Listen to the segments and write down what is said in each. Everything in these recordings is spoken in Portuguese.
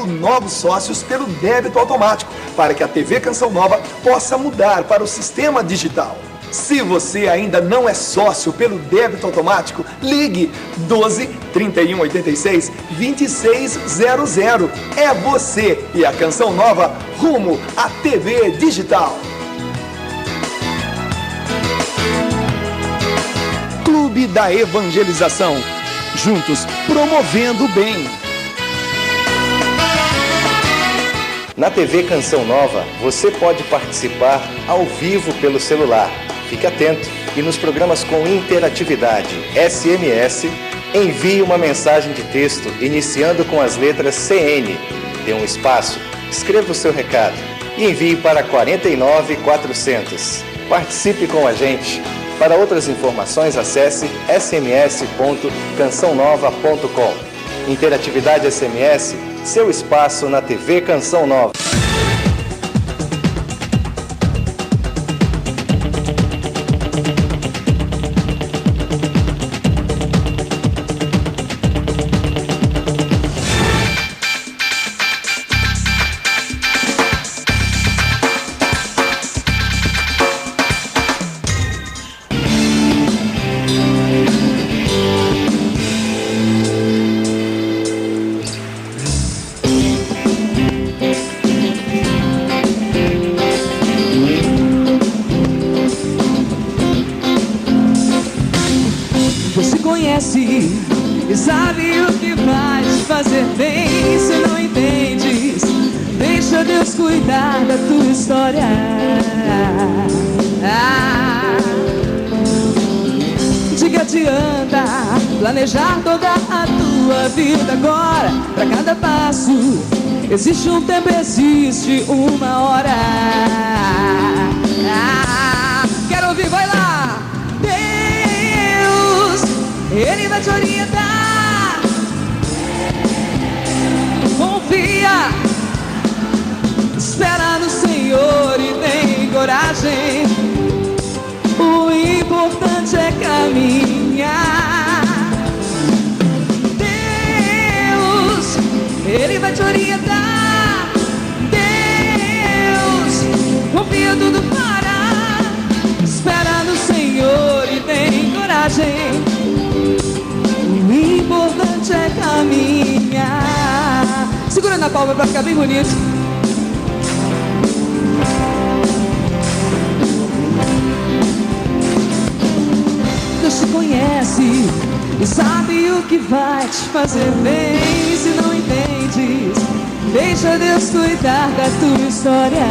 abrindo novos sócios pelo débito automático, para que a TV Canção Nova possa mudar para o sistema digital. Se você ainda não é sócio pelo débito automático, ligue 12 31 86 2600. É você e a Canção Nova rumo à TV digital. Clube da Evangelização. Juntos promovendo o bem. Na TV Canção Nova, você pode participar ao vivo pelo celular. Fique atento e nos programas com interatividade SMS, envie uma mensagem de texto iniciando com as letras CN. Dê um espaço, escreva o seu recado e envie para 49400. Participe com a gente. Para outras informações, acesse sms.cançãonova.com. Interatividade SMS, seu espaço na TV Canção Nova. E sabe o que vai te fazer bem. Se não entendes, deixa Deus cuidar da tua história. De que adianta planejar toda a tua vida agora? Pra cada passo existe um tempo, existe uma hora. Quero ouvir, vai lá! Ele vai te orientar. Confia, espera no Senhor e tem coragem. O importante é caminhar. Deus, Ele vai te orientar. Deus, confia tudo para. Espera no Senhor e tem coragem. O importante é caminhar. Segura na palma pra ficar bem bonito. Deus te conhece e sabe o que vai te fazer bem. Se não entendes, deixa Deus cuidar da tua história.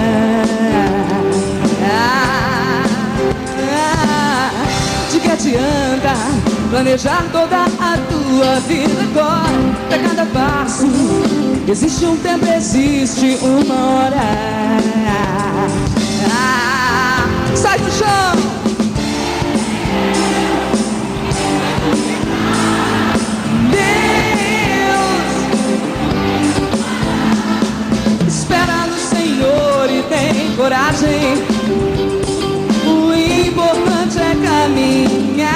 De que adianta planejar toda a tua vida agora? Pra cada passo existe um tempo, existe uma hora. Sai do chão! Deus, espera no Senhor e tem coragem. O importante é caminhar.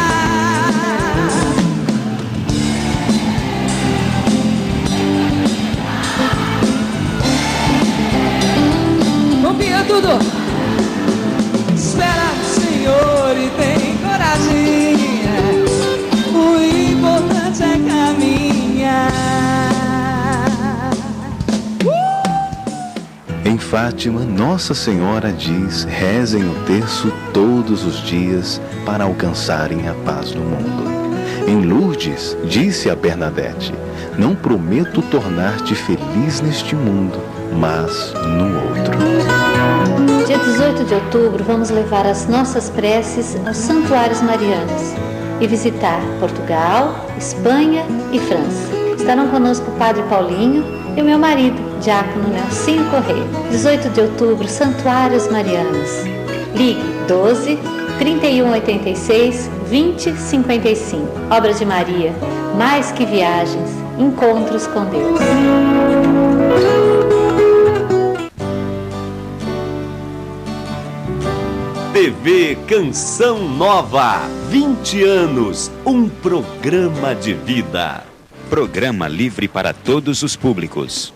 Confia tudo. Espera no Senhor e tem coragem. O importante é caminhar. Em Fátima, Nossa Senhora diz: rezem o terço todos os dias para alcançarem a paz no mundo. Em Lourdes, disse a Bernadette: não prometo tornar-te feliz neste mundo, mas no outro. Dia 18 de outubro, vamos levar as nossas preces aos santuários marianos e visitar Portugal, Espanha e França. Estarão conosco o Padre Paulinho e o meu marido, Diácono Nelsinho Correia. 18 de outubro, Santuários Marianos. Ligue 12 31 86 20 55. Obra de Maria, mais que viagens, encontros com Deus. TV Canção Nova, 20 anos, um programa de vida. Programa livre para todos os públicos.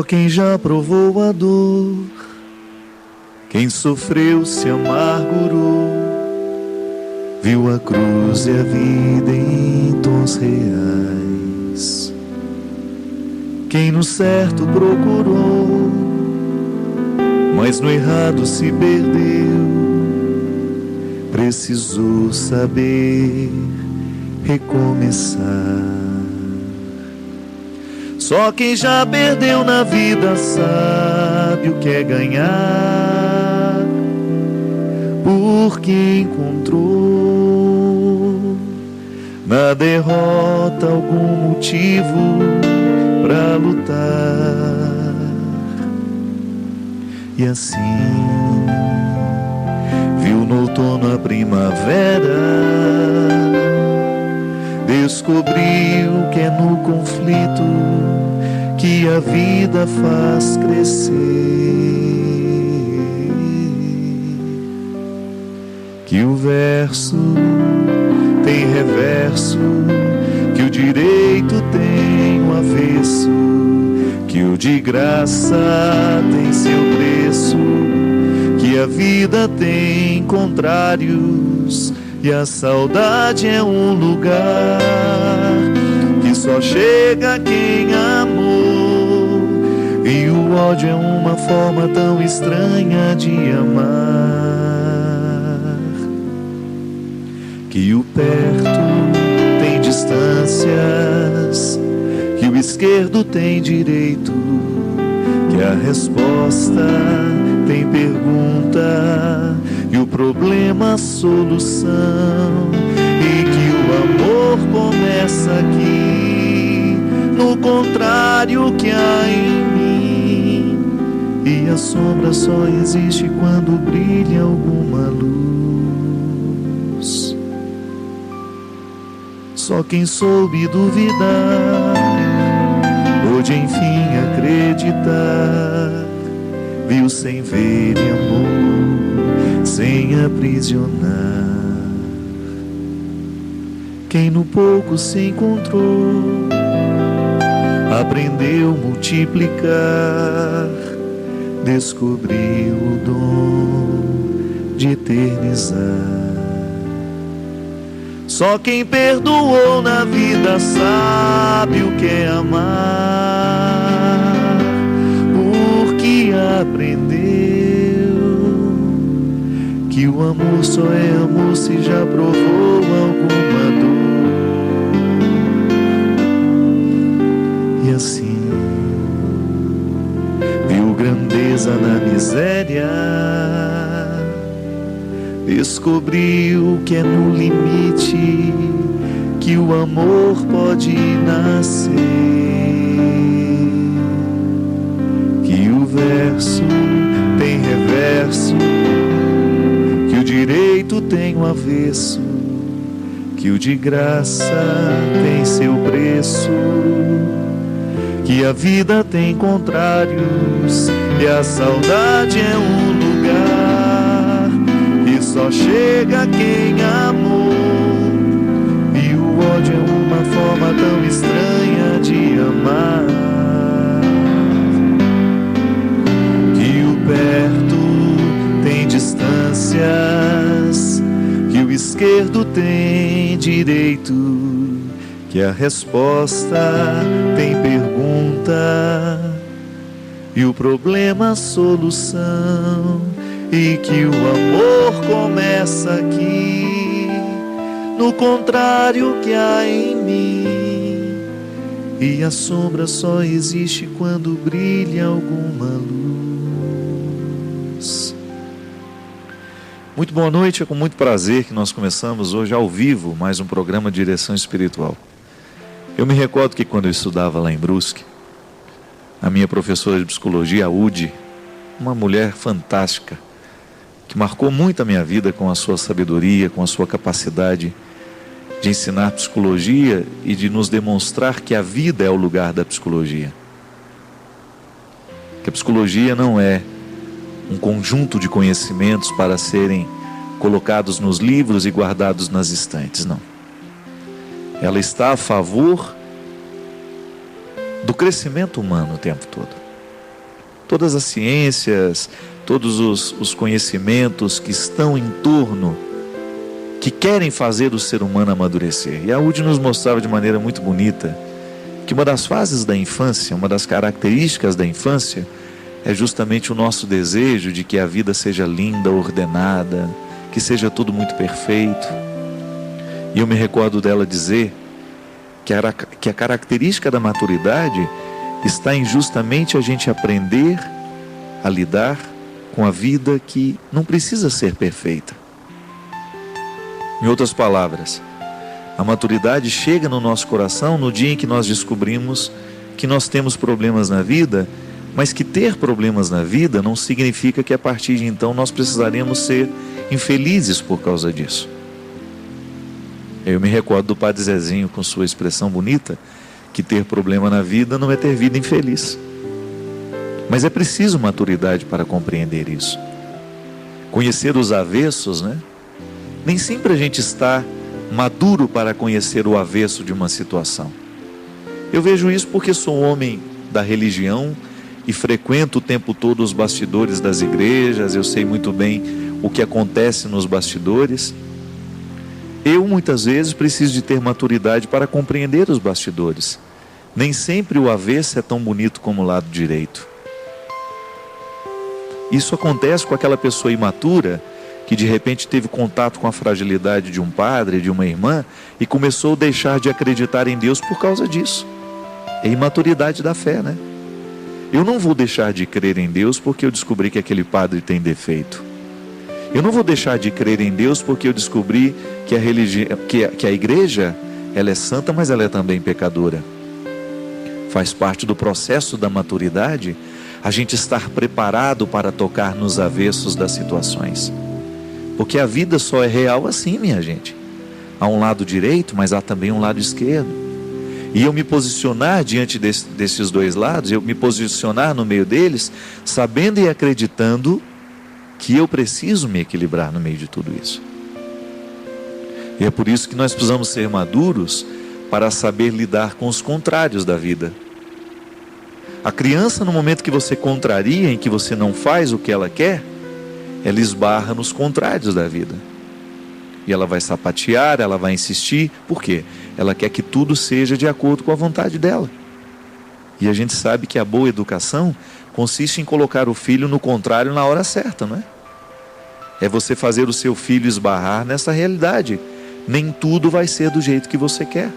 quem já provou a dor, quem sofreu se amargurou, viu a cruz e a vida em tons reais. Quem no certo procurou, mas no errado se perdeu, precisou saber recomeçar. Só quem já perdeu na vida sabe o que é ganhar, porque encontrou na derrota algum motivo pra lutar. E assim viu no outono a primavera, descobriu que é no conflito que a vida faz crescer, que o verso tem reverso, que o direito tem o avesso, que o de graça tem seu preço, que a vida tem contrários, e a saudade é um lugar que só chega quem amou, e o ódio é uma forma tão estranha de amar, que o perto tem distâncias, que o esquerdo tem direito, que a resposta tem pergunta, e o problema a solução, e que o amor começa aqui, no contrário que há em mim, e a sombra só existe quando brilha alguma luz. Só quem soube duvidar pôde enfim acreditar, viu sem ver e amor sem aprisionar. Quem no pouco se encontrou aprendeu a multiplicar, descobriu o dom de eternizar. Só quem perdoou na vida sabe o que é amar, porque aprendeu que o amor só é amor se já provou alguma dor. E assim viu grandeza na miséria, descobriu que é no limite que o amor pode nascer, que o verso tem reverso, que o direito tem o avesso, que o de graça tem seu preço, que a vida tem contrários, e a saudade é um lugar que só chega quem amou, e o ódio é uma forma tão estranha de amar, que o perto tem distâncias, que o esquerdo tem direito, que a resposta tem pergunta, e o problema a solução, e que o amor começa aqui, no contrário que há em mim, e a sombra só existe quando brilha alguma luz. Muito boa noite, é com muito prazer que nós começamos hoje ao vivo mais um programa de Direção Espiritual. Eu me recordo que quando eu estudava lá em Brusque, a minha professora de psicologia, a Udi, uma mulher fantástica, que marcou muito a minha vida com a sua sabedoria, com a sua capacidade de ensinar psicologia e de nos demonstrar que a vida é o lugar da psicologia. Que a psicologia não é um conjunto de conhecimentos para serem colocados nos livros e guardados nas estantes, não. Ela está a favor do crescimento humano o tempo todo. todas as ciências, todos os conhecimentos que estão em torno, que querem fazer o ser humano amadurecer. E a UD nos mostrava de maneira muito bonita que uma das fases da infância, uma das características da infância, é justamente o nosso desejo de que a vida seja linda, ordenada, que seja tudo muito perfeito. E eu me recordo dela dizer que a característica da maturidade está em justamente a gente aprender a lidar com a vida que não precisa ser perfeita. Em outras palavras, a maturidade chega no nosso coração no dia em que nós descobrimos que nós temos problemas na vida, mas que ter problemas na vida não significa que a partir de então nós precisaremos ser infelizes por causa disso. Eu me recordo do Padre Zezinho com sua expressão bonita, que ter problema na vida não é ter vida infeliz. Mas é preciso maturidade para compreender isso. Conhecer os avessos, né? Nem sempre a gente está maduro para conhecer o avesso de uma situação. Eu vejo isso porque sou homem da religião e frequento o tempo todo os bastidores das igrejas, eu sei muito bem o que acontece nos bastidores. Eu muitas vezes preciso de ter maturidade para compreender os bastidores. Nem sempre o avesso é tão bonito como o lado direito. Isso acontece com aquela pessoa imatura que de repente teve contato com a fragilidade de um padre, de uma irmã, e começou a deixar de acreditar em Deus por causa disso. É imaturidade da fé, né? Eu não vou deixar de crer em Deus porque eu descobri que aquele padre tem defeito. Eu não vou deixar de crer em Deus porque eu descobri que a igreja, ela é santa, mas ela é também pecadora. Faz parte do processo da maturidade a gente estar preparado para tocar nos avessos das situações. Porque a vida só é real assim, minha gente. Há um lado direito, mas há também um lado esquerdo. E eu me posicionar diante desses dois lados, eu me posicionar no meio deles, sabendo e acreditando que eu preciso me equilibrar no meio de tudo isso. E é por isso que nós precisamos ser maduros para saber lidar com os contrários da vida. A criança, no momento que você contraria, em que você não faz o que ela quer, ela esbarra nos contrários da vida. E ela vai sapatear, ela vai insistir. Por quê? Ela quer que tudo seja de acordo com a vontade dela. E a gente sabe que a boa educação consiste em colocar o filho no contrário na hora certa, não é? É você fazer o seu filho esbarrar nessa realidade. Nem tudo vai ser do jeito que você quer.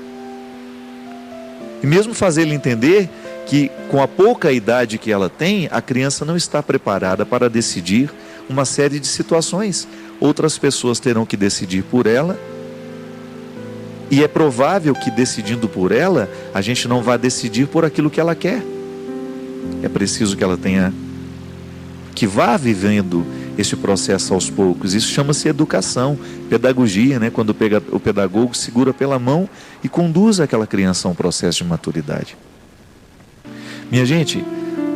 E mesmo fazer ele entender que com a pouca idade que ela tem, a criança não está preparada para decidir uma série de situações. Outras pessoas terão que decidir por ela. E é provável que decidindo por ela, a gente não vá decidir por aquilo que ela quer. É preciso que ela tenha, que vá vivendo esse processo aos poucos. Isso chama-se educação, pedagogia, né? Quando o pedagogo segura pela mão e conduz aquela criança a um processo de maturidade. Minha gente,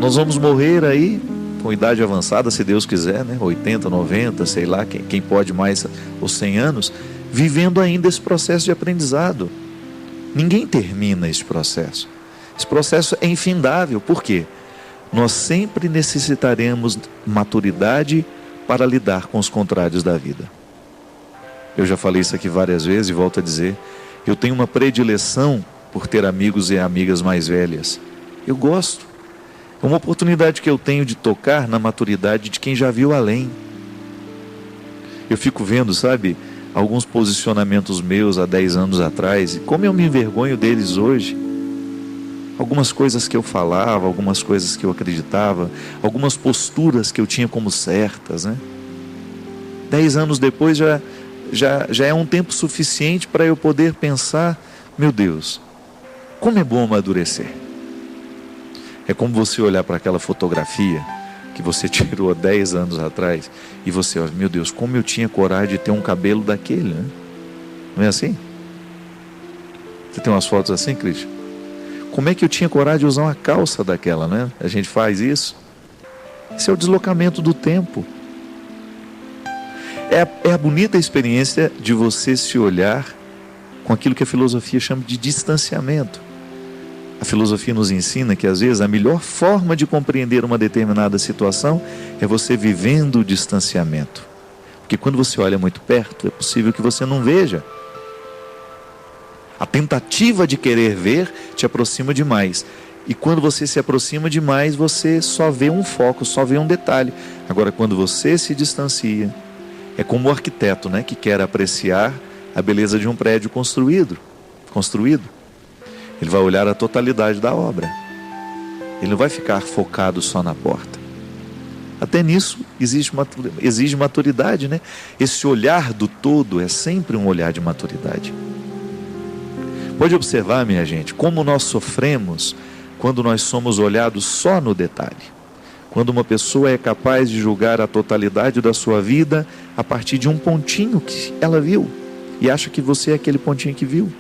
nós vamos morrer aí com idade avançada, se Deus quiser, né? 80, 90, sei lá, quem pode mais os 100 anos, vivendo ainda esse processo de aprendizado. Ninguém termina esse processo. Esse processo é infindável. Por quê? Nós sempre necessitaremos maturidade para lidar com os contrários da vida. Eu já falei isso aqui várias vezes e volto a dizer, eu tenho uma predileção por ter amigos e amigas mais velhas. Eu gosto. É uma oportunidade que eu tenho de tocar na maturidade de quem já viu além. Eu fico vendo, sabe, alguns posicionamentos meus há 10 anos atrás, e como eu me envergonho deles hoje. Algumas coisas que eu falava, algumas coisas que eu acreditava, algumas posturas que eu tinha como certas, né? 10 anos depois já é um tempo suficiente para eu poder pensar, meu Deus, como é bom amadurecer. É como você olhar para aquela fotografia que você tirou há 10 anos atrás e você olha, meu Deus, como eu tinha coragem de ter um cabelo daquele, né? Não é assim? Você tem umas fotos assim, Cristian? Como é que eu tinha coragem de usar uma calça daquela, né? A gente faz isso. Esse é o deslocamento do tempo. É a bonita experiência de você se olhar com aquilo que a filosofia chama de distanciamento. A filosofia nos ensina que às vezes a melhor forma de compreender uma determinada situação é você vivendo o distanciamento. Porque quando você olha muito perto, é possível que você não veja. A tentativa de querer ver te aproxima demais. E quando você se aproxima demais, você só vê um foco, só vê um detalhe. Agora, quando você se distancia, é como o arquiteto, né, que quer apreciar a beleza de um prédio construído. Ele vai olhar a totalidade da obra. Ele não vai ficar focado só na porta. Até nisso exige maturidade, né? Esse olhar do todo é sempre um olhar de maturidade. Pode observar, minha gente, como nós sofremos quando nós somos olhados só no detalhe. Quando uma pessoa é capaz de julgar a totalidade da sua vida a partir de um pontinho que ela viu e acha que você é aquele pontinho que viu.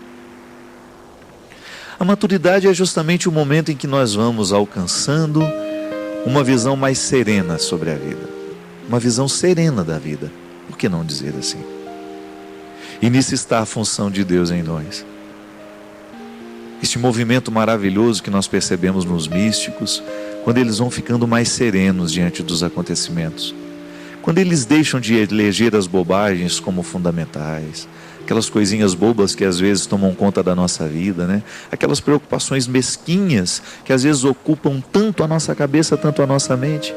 A maturidade é justamente o momento em que nós vamos alcançando uma visão mais serena sobre a vida. Uma visão serena da vida. Por que não dizer assim? E nisso está a função de Deus em nós. Este movimento maravilhoso que nós percebemos nos místicos, quando eles vão ficando mais serenos diante dos acontecimentos. Quando eles deixam de eleger as bobagens como fundamentais, aquelas coisinhas bobas que às vezes tomam conta da nossa vida, né? Aquelas preocupações mesquinhas que às vezes ocupam tanto a nossa cabeça, tanto a nossa mente.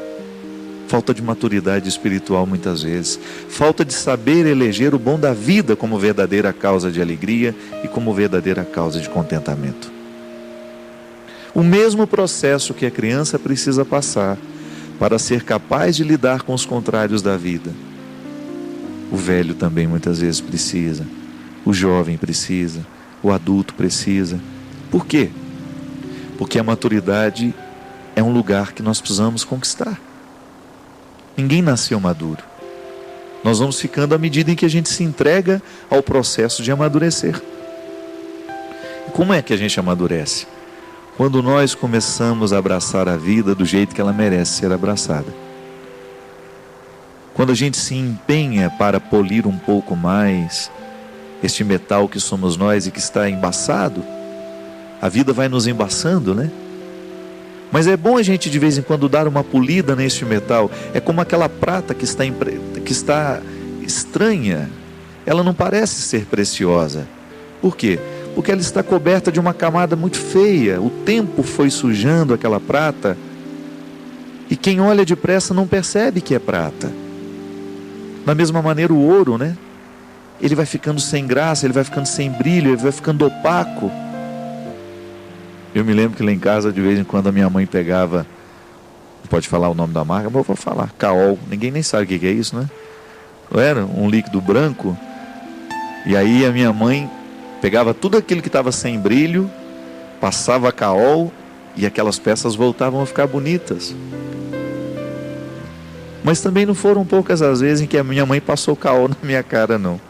Falta de maturidade espiritual muitas vezes. Falta de saber eleger o bom da vida como verdadeira causa de alegria e como verdadeira causa de contentamento. O mesmo processo que a criança precisa passar para ser capaz de lidar com os contrários da vida, o velho também muitas vezes precisa, o jovem precisa, o adulto precisa. Por quê? Porque a maturidade é um lugar que nós precisamos conquistar. Ninguém nasceu maduro. Nós vamos ficando à medida em que a gente se entrega ao processo de amadurecer. E como é que a gente amadurece? Quando nós começamos a abraçar a vida do jeito que ela merece ser abraçada. Quando a gente se empenha para polir um pouco mais este metal que somos nós e que está embaçado, a vida vai nos embaçando, né? Mas é bom a gente de vez em quando dar uma polida neste metal. É como aquela prata que está estranha. Ela não parece ser preciosa. Por quê? Porque ela está coberta de uma camada muito feia. O tempo foi sujando aquela prata. E quem olha depressa não percebe que é prata. Da mesma maneira o ouro, né? Ele vai ficando sem graça, ele vai ficando sem brilho, ele vai ficando opaco. Eu me lembro que lá em casa, de vez em quando, a minha mãe pegava, pode falar o nome da marca, mas eu vou falar, Caol, ninguém nem sabe o que é isso, né? Não era um líquido branco, e aí a minha mãe pegava tudo aquilo que estava sem brilho, passava Caol, e aquelas peças voltavam a ficar bonitas. Mas também não foram poucas as vezes em que a minha mãe passou Caol na minha cara, não.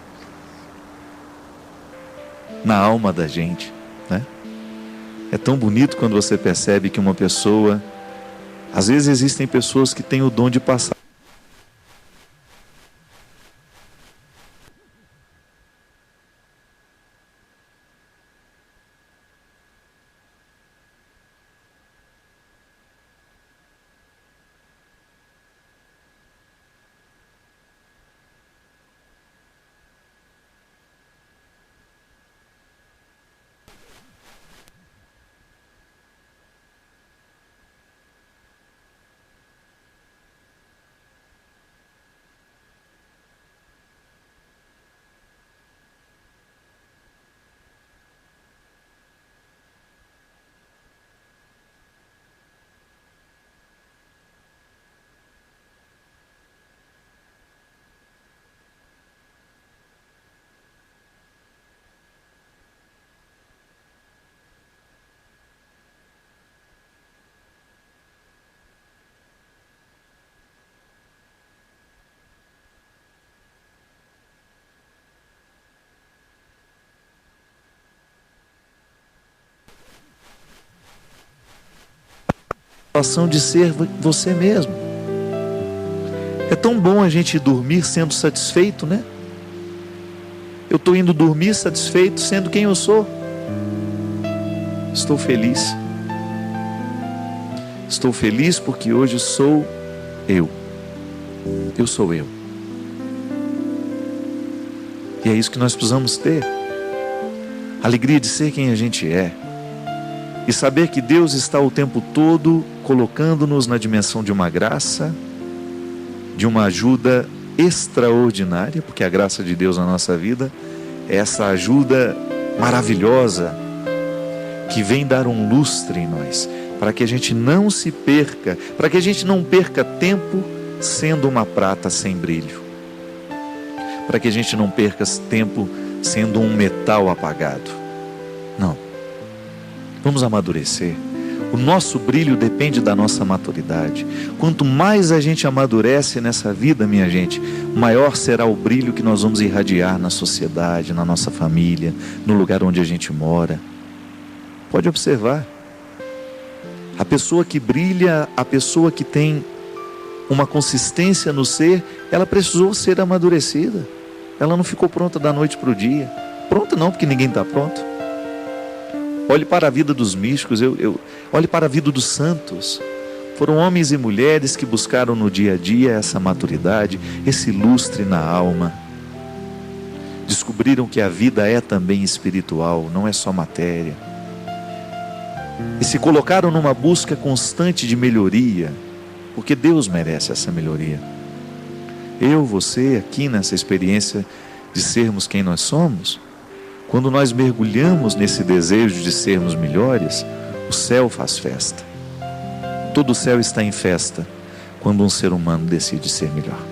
Na alma da gente, né? É tão bonito quando você percebe que uma pessoa... Às vezes existem pessoas que têm o dom de passar. De ser você mesmo. É tão bom a gente dormir sendo satisfeito, né? Eu estou indo dormir satisfeito sendo quem eu sou. Estou feliz. Estou feliz porque hoje sou eu. Eu sou eu. E é isso que nós precisamos ter. Alegria de ser quem a gente é. E saber que Deus está o tempo todo colocando-nos na dimensão de uma graça, de uma ajuda extraordinária, porque a graça de Deus na nossa vida é essa ajuda maravilhosa que vem dar um lustre em nós, para que a gente não se perca, para que a gente não perca tempo sendo uma prata sem brilho, para que a gente não perca tempo sendo um metal apagado. Não. Vamos amadurecer. O nosso brilho depende da nossa maturidade. Quanto mais a gente amadurece nessa vida, minha gente, maior será o brilho que nós vamos irradiar na sociedade, na nossa família, no lugar onde a gente mora. Pode observar. A pessoa que brilha, a pessoa que tem uma consistência no ser, ela precisou ser amadurecida. Ela não ficou pronta da noite para o dia. Pronta não, porque ninguém está pronto. Olhe para a vida dos místicos, olhe para a vida dos santos. Foram homens e mulheres que buscaram no dia a dia essa maturidade, esse lustre na alma. Descobriram que a vida é também espiritual, não é só matéria. E se colocaram numa busca constante de melhoria, porque Deus merece essa melhoria. Eu, você, aqui nessa experiência de sermos quem nós somos, quando nós mergulhamos nesse desejo de sermos melhores, o céu faz festa. Todo o céu está em festa quando um ser humano decide ser melhor.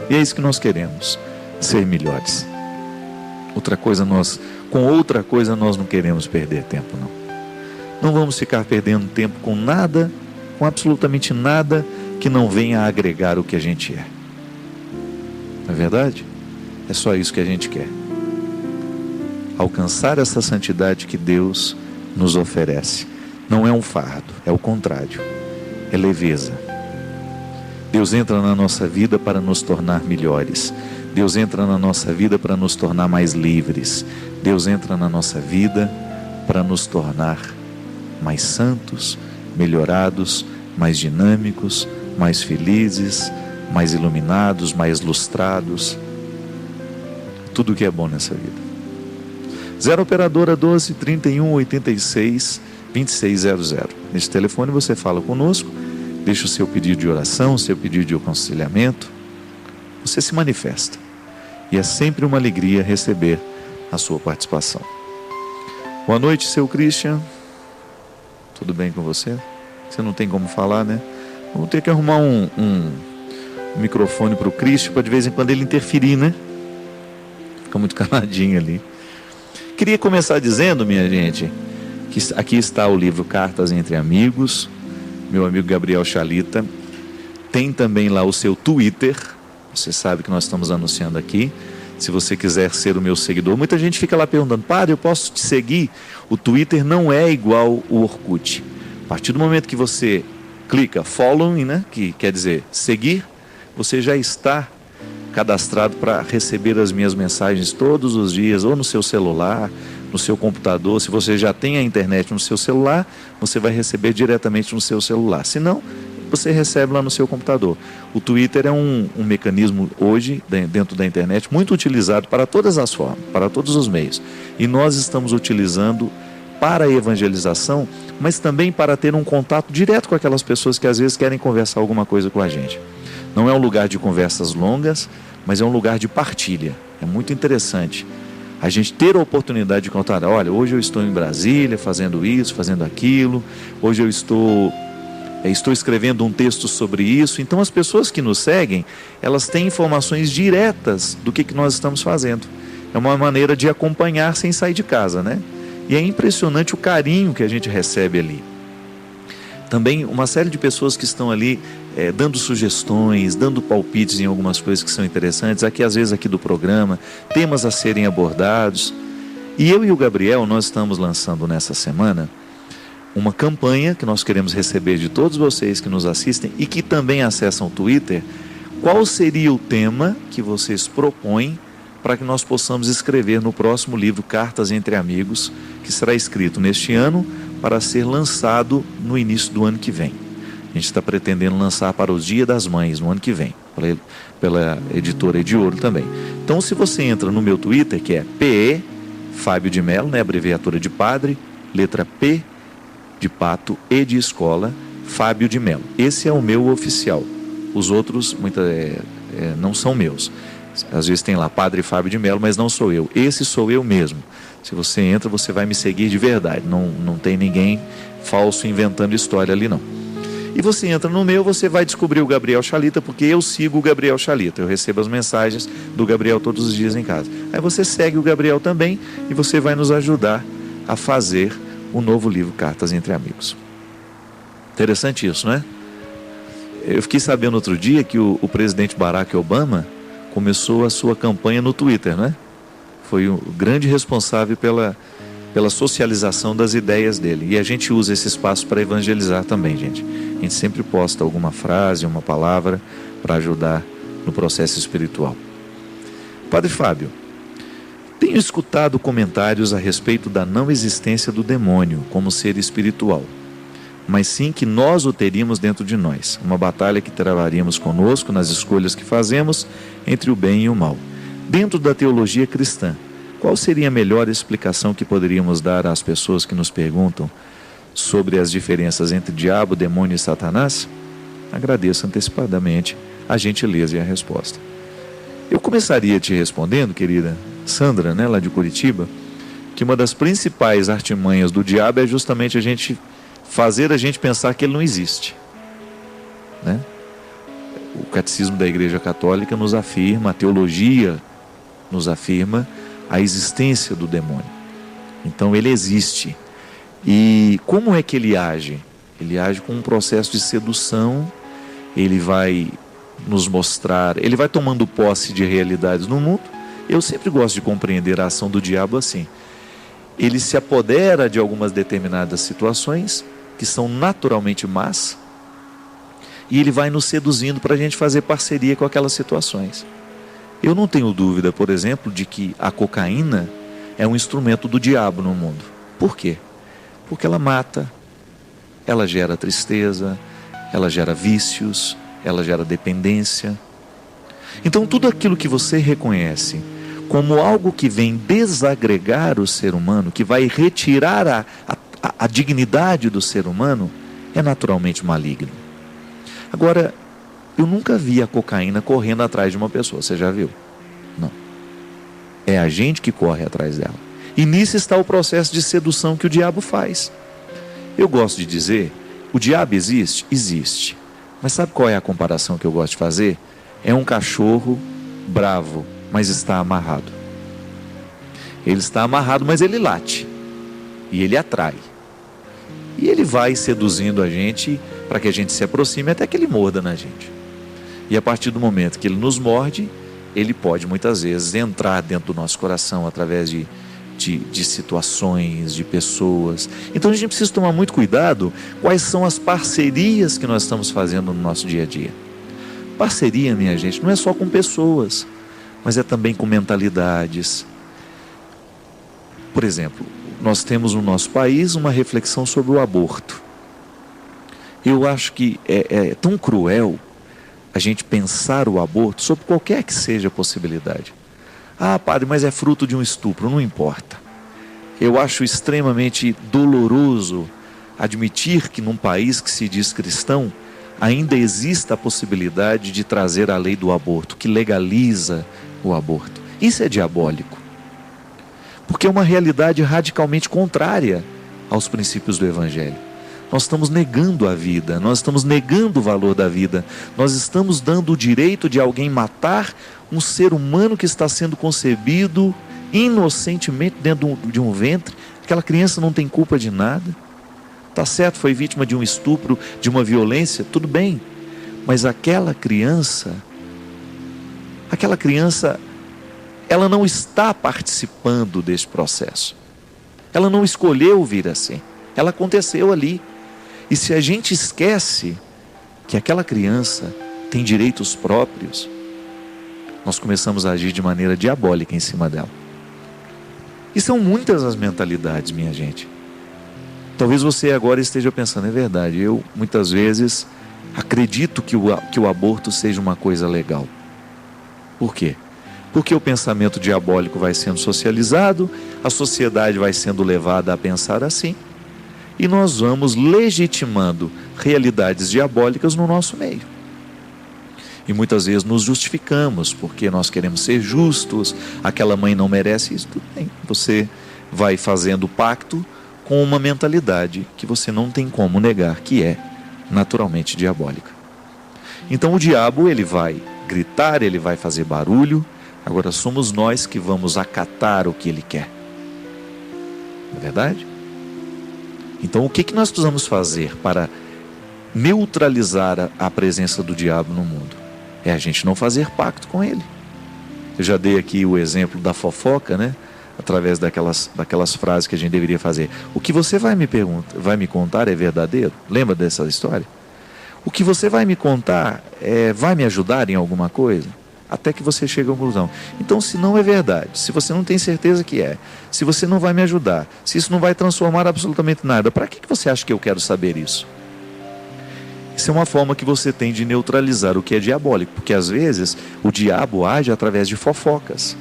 E é isso que nós queremos, ser melhores. Com outra coisa nós não queremos perder tempo, não. Não vamos ficar perdendo tempo com nada, com absolutamente nada que não venha a agregar o que a gente é. Não é verdade? É só isso que a gente quer. Alcançar essa santidade que Deus nos oferece. Não é um fardo, é o contrário, é leveza. Deus entra na nossa vida para nos tornar melhores. Deus entra na nossa vida para nos tornar mais livres. Deus entra na nossa vida para nos tornar mais santos, melhorados, mais dinâmicos, mais felizes, mais iluminados, mais lustrados. Tudo que é bom nessa vida. 0 operadora 12 31 86 2600. Nesse telefone você fala conosco, deixa o seu pedido de oração, o seu pedido de aconselhamento. Você se manifesta. E é sempre uma alegria receber a sua participação. Boa noite, seu Christian. Tudo bem com você? Você não tem como falar, né? Vamos ter que arrumar um microfone para o Christian, para de vez em quando ele interferir, né? Fica muito caladinho ali. Queria começar dizendo, minha gente, que aqui está o livro Cartas entre Amigos. Meu amigo Gabriel Chalita tem também lá o seu Twitter. Você sabe que nós estamos anunciando aqui. Se você quiser ser o meu seguidor, muita gente fica lá perguntando: padre, eu posso te seguir? O Twitter não é igual o Orkut. A partir do momento que você clica following, né, que quer dizer seguir, você já está cadastrado para receber as minhas mensagens todos os dias, ou no seu celular, no seu computador. Se você já tem a internet no seu celular, você vai receber diretamente no seu celular. Se não, você recebe lá no seu computador. O Twitter é um mecanismo hoje, dentro da internet, muito utilizado para todas as formas, para todos os meios. E nós estamos utilizando para a evangelização, mas também para ter um contato direto com aquelas pessoas que às vezes querem conversar alguma coisa com a gente. Não é um lugar de conversas longas, mas é um lugar de partilha. É muito interessante a gente ter a oportunidade de contar: olha, hoje eu estou em Brasília fazendo isso, fazendo aquilo, hoje eu estou escrevendo um texto sobre isso. Então as pessoas que nos seguem, elas têm informações diretas do que nós estamos fazendo. É uma maneira de acompanhar sem sair de casa, né? E é impressionante o carinho que a gente recebe ali. Também uma série de pessoas que estão ali dando sugestões, dando palpites em algumas coisas que são interessantes, aqui às vezes aqui do programa, temas a serem abordados. E eu e o Gabriel, nós estamos lançando nessa semana uma campanha que nós queremos receber de todos vocês que nos assistem e que também acessam o Twitter. Qual seria o tema que vocês propõem para que nós possamos escrever no próximo livro Cartas entre Amigos, que será escrito neste ano para ser lançado no início do ano que vem. A gente está pretendendo lançar para o Dia das Mães no ano que vem, pela editora Ediouro também. Então, se você entra no meu Twitter, que é PE Fábio de Mello, né, abreviatura de padre, letra P de pato, E de escola, Fábio de Mello. Esse é o meu oficial. Os outros não são meus. Às vezes tem lá Padre Fábio de Mello, mas não sou eu. Esse sou eu mesmo. Se você entra, você vai me seguir de verdade. Não tem ninguém falso inventando história ali, não. E você entra no meu, você vai descobrir o Gabriel Chalita, porque eu sigo o Gabriel Chalita. Eu recebo as mensagens do Gabriel todos os dias em casa. Aí você segue o Gabriel também e você vai nos ajudar a fazer o novo livro Cartas Entre Amigos. Interessante isso, não é? Eu fiquei sabendo outro dia que o presidente Barack Obama começou a sua campanha no Twitter, não é? Foi o grande responsável pela socialização das ideias dele. E a gente usa esse espaço para evangelizar também, gente. A gente sempre posta alguma frase, uma palavra para ajudar no processo espiritual. Padre Fábio, tenho escutado comentários a respeito da não existência do demônio como ser espiritual, mas sim que nós o teríamos dentro de nós, uma batalha que travaríamos conosco nas escolhas que fazemos entre o bem e o mal. Dentro da teologia cristã, qual seria a melhor explicação que poderíamos dar às pessoas que nos perguntam sobre as diferenças entre diabo, demônio e Satanás? Agradeço antecipadamente a gentileza e a resposta. Eu começaria te respondendo, querida Sandra, né, lá de Curitiba, que uma das principais artimanhas do diabo é justamente fazer a gente pensar que ele não existe, né? O catecismo da Igreja Católica nos afirma, a teologia nos afirma a existência do demônio. Então ele existe. E como é que ele age? Ele age com um processo de sedução. Ele vai nos mostrar, ele vai tomando posse de realidades no mundo. Eu sempre gosto de compreender a ação do diabo assim. Ele se apodera de algumas determinadas situações que são naturalmente más, e ele vai nos seduzindo para a gente fazer parceria com aquelas situações. Eu não tenho dúvida, por exemplo, de que a cocaína é um instrumento do diabo no mundo. Por quê? Porque ela mata, ela gera tristeza, ela gera vícios, ela gera dependência. Então tudo aquilo que você reconhece como algo que vem desagregar o ser humano, que vai retirar a dignidade do ser humano, é naturalmente maligno. Agora, eu nunca vi a cocaína correndo atrás de uma pessoa, você já viu? Não. É a gente que corre atrás dela. E nisso está o processo de sedução que o diabo faz. Eu gosto de dizer, o diabo existe? Existe. Mas sabe qual é a comparação que eu gosto de fazer? É um cachorro bravo, mas está amarrado. Ele está amarrado, mas ele late. E ele atrai. E ele vai seduzindo a gente para que a gente se aproxime até que ele morda na gente. E a partir do momento que ele nos morde, ele pode muitas vezes entrar dentro do nosso coração através de situações, de pessoas. Então a gente precisa tomar muito cuidado quais são as parcerias que nós estamos fazendo no nosso dia a dia. Parceria, minha gente, não é só com pessoas, mas é também com mentalidades. Por exemplo, nós temos no nosso país uma reflexão sobre o aborto. Eu acho que é tão cruel a gente pensar o aborto sob qualquer que seja a possibilidade. Ah, padre, mas é fruto de um estupro, não importa. Eu acho extremamente doloroso admitir que num país que se diz cristão, ainda exista a possibilidade de trazer a lei do aborto, que legaliza o aborto. Isso é diabólico. Porque é uma realidade radicalmente contrária aos princípios do Evangelho. Nós estamos negando a vida, nós estamos negando o valor da vida, nós estamos dando o direito de alguém matar um ser humano que está sendo concebido inocentemente dentro de um ventre. Aquela criança não tem culpa de nada. Tá certo, foi vítima de um estupro, de uma violência, tudo bem. Mas aquela criança, ela não está participando desse processo. Ela não escolheu vir assim. Ela aconteceu ali. E se a gente esquece que aquela criança tem direitos próprios, nós começamos a agir de maneira diabólica em cima dela. E são muitas as mentalidades, minha gente. Talvez você agora esteja pensando, é verdade, eu muitas vezes acredito que o aborto seja uma coisa legal. Por quê? Porque o pensamento diabólico vai sendo socializado, a sociedade vai sendo levada a pensar assim, e nós vamos legitimando realidades diabólicas no nosso meio. E muitas vezes nos justificamos, porque nós queremos ser justos, aquela mãe não merece isso, tudo bem. Você vai fazendo pacto com uma mentalidade que você não tem como negar que é naturalmente diabólica. Então o diabo, ele vai gritar, ele vai fazer barulho, agora somos nós que vamos acatar o que ele quer. Não é verdade? Então o que nós precisamos fazer para neutralizar a presença do diabo no mundo? É a gente não fazer pacto com ele. Eu já dei aqui o exemplo da fofoca, né? Através daquelas frases que a gente deveria fazer. O que você vai me contar é verdadeiro? Lembra dessa história? O que você vai me contar vai me ajudar em alguma coisa? Até que você chegue à conclusão. Então, se não é verdade, se você não tem certeza que é, se você não vai me ajudar, se isso não vai transformar absolutamente nada, para que você acha que eu quero saber isso? Isso é uma forma que você tem de neutralizar o que é diabólico, porque às vezes o diabo age através de fofocas.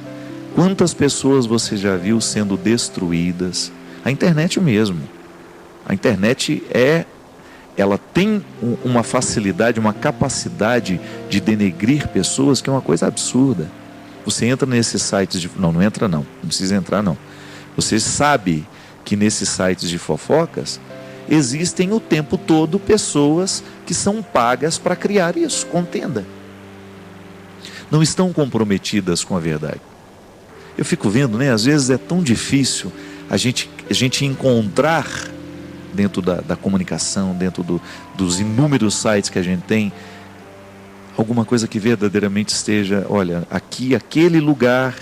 Quantas pessoas você já viu sendo destruídas? A internet mesmo. A internet ela tem uma facilidade, uma capacidade de denegrir pessoas que é uma coisa absurda. Você entra nesses sites não entra não precisa entrar não. Você sabe que nesses sites de fofocas existem o tempo todo pessoas que são pagas para criar isso, contenda. Não estão comprometidas com a verdade. Eu fico vendo, né? Às vezes é tão difícil a gente encontrar dentro da comunicação, dentro dos inúmeros sites que a gente tem, alguma coisa que verdadeiramente esteja, olha, aquele lugar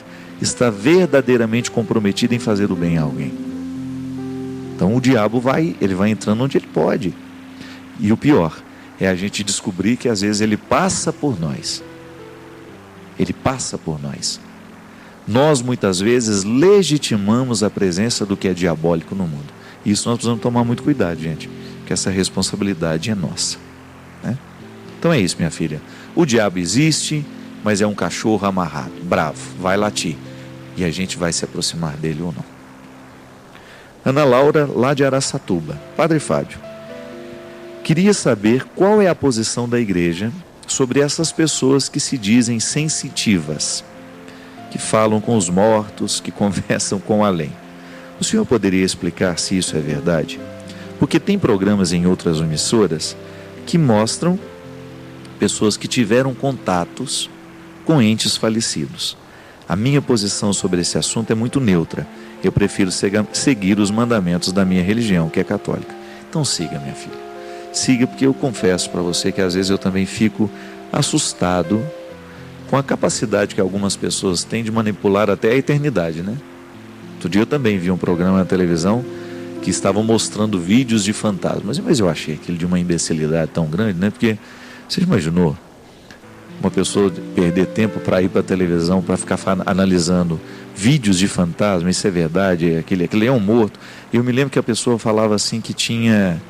está verdadeiramente comprometido em fazer o bem a alguém. Então o diabo vai entrando onde ele pode. E o pior é a gente descobrir que às vezes ele passa por nós. Ele passa por nós. Nós muitas vezes legitimamos a presença do que é diabólico no mundo. E isso nós precisamos tomar muito cuidado, gente, porque essa responsabilidade é nossa, né? Então é isso, minha filha. O diabo existe, mas é um cachorro amarrado, bravo, vai latir. E a gente vai se aproximar dele ou não. Ana Laura, lá de Araçatuba. Padre Fábio, queria saber qual é a posição da igreja sobre essas pessoas que se dizem sensitivas, que falam com os mortos, que conversam com o além. O senhor poderia explicar se isso é verdade? Porque tem programas em outras emissoras que mostram pessoas que tiveram contatos com entes falecidos. A minha posição sobre esse assunto é muito neutra. Eu prefiro seguir os mandamentos da minha religião, que é católica. Então siga, minha filha. Siga, porque eu confesso para você que às vezes eu também fico assustado com a capacidade que algumas pessoas têm de manipular até a eternidade, né? Outro dia eu também vi um programa na televisão que estavam mostrando vídeos de fantasmas, mas eu achei aquilo de uma imbecilidade tão grande, né? Porque, você imaginou uma pessoa perder tempo para ir para a televisão, para ficar analisando vídeos de fantasmas, isso é verdade, aquele leão morto. Eu me lembro que a pessoa falava assim que tinha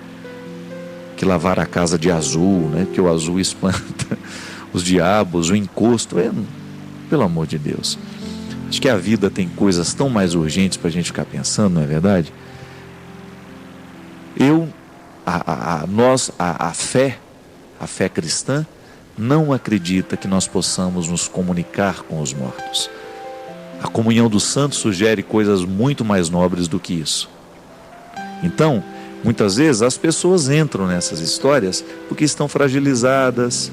que lavar a casa de azul, né? Que o azul espanta os diabos, o encosto. Pelo amor de Deus. Acho que a vida tem coisas tão mais urgentes para a gente ficar pensando, não é verdade? A fé cristã não acredita que nós possamos nos comunicar com os mortos. A comunhão dos santos sugere coisas muito mais nobres do que isso. Então, muitas vezes as pessoas entram nessas histórias porque estão fragilizadas.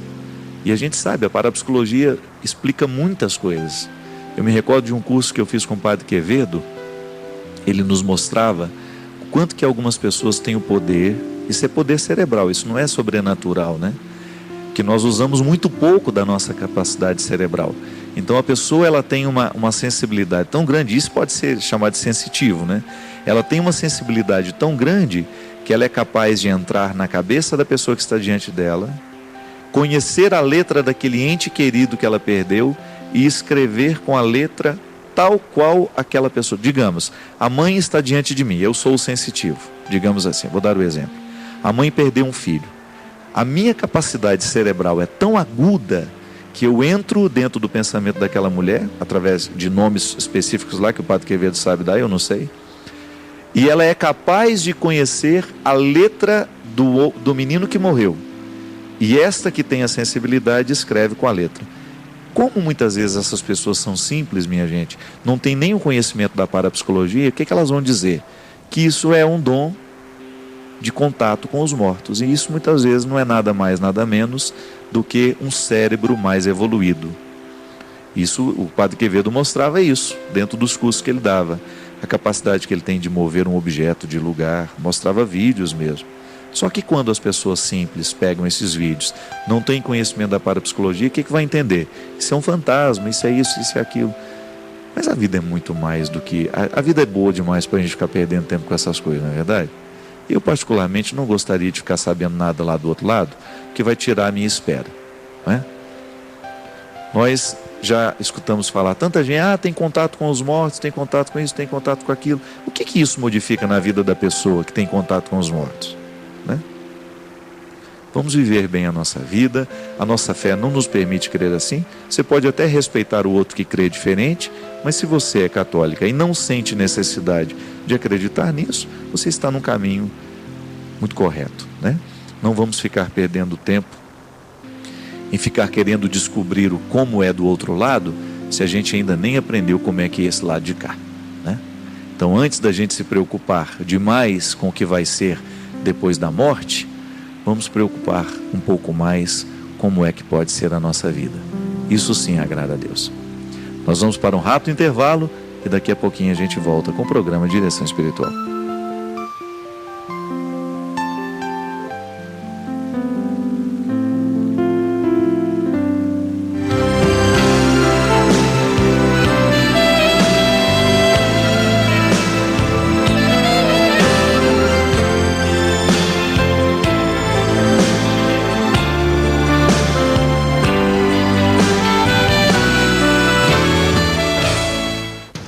E a gente sabe, a parapsicologia explica muitas coisas. Eu me recordo de um curso que eu fiz com o Padre Quevedo. Ele nos mostrava o quanto que algumas pessoas têm o poder. Isso é poder cerebral, isso não é sobrenatural, né? Que nós usamos muito pouco da nossa capacidade cerebral. Então a pessoa ela tem uma sensibilidade tão grande, isso pode ser chamado de sensitivo, né? Ela tem uma sensibilidade tão grande que ela é capaz de entrar na cabeça da pessoa que está diante dela, conhecer a letra daquele ente querido que ela perdeu e escrever com a letra tal qual aquela pessoa. Digamos, a mãe está diante de mim, eu sou o sensitivo, digamos assim, vou dar o exemplo. A mãe perdeu um filho. A minha capacidade cerebral é tão aguda que eu entro dentro do pensamento daquela mulher, através de nomes específicos lá que o Padre Quevedo sabe dar, eu não sei, e ela é capaz de conhecer a letra do menino que morreu. E esta que tem a sensibilidade escreve com a letra. Como muitas vezes essas pessoas são simples, minha gente, não tem nem o conhecimento da parapsicologia, o que elas vão dizer? Que isso é um dom de contato com os mortos. E isso muitas vezes não é nada mais, nada menos do que um cérebro mais evoluído. Isso, o Padre Quevedo mostrava isso, dentro dos cursos que ele dava. A capacidade que ele tem de mover um objeto de lugar, mostrava vídeos mesmo. Só que quando as pessoas simples pegam esses vídeos, não têm conhecimento da parapsicologia, o que vai entender? Isso é um fantasma, isso é isso, isso é aquilo. Mas a vida é muito mais do que... A vida é boa demais para a gente ficar perdendo tempo com essas coisas, não é verdade? Eu particularmente não gostaria de ficar sabendo nada lá do outro lado, que vai tirar a minha espera, não é? Nós já escutamos falar, tanta gente, tem contato com os mortos, tem contato com isso, tem contato com aquilo. O que isso modifica na vida da pessoa que tem contato com os mortos? Né? Vamos viver bem a nossa vida, a nossa fé não nos permite crer assim. Você pode até respeitar o outro que crê diferente, mas se você é católica e não sente necessidade de acreditar nisso, você está num caminho muito correto, né? Não vamos ficar perdendo tempo em ficar querendo descobrir o como é do outro lado, se a gente ainda nem aprendeu como é que é esse lado de cá, né? Então, antes da gente se preocupar demais com o que vai ser depois da morte, vamos preocupar um pouco mais como é que pode ser a nossa vida. Isso sim agrada a Deus. Nós vamos para um rápido intervalo e daqui a pouquinho a gente volta com o programa Direção Espiritual.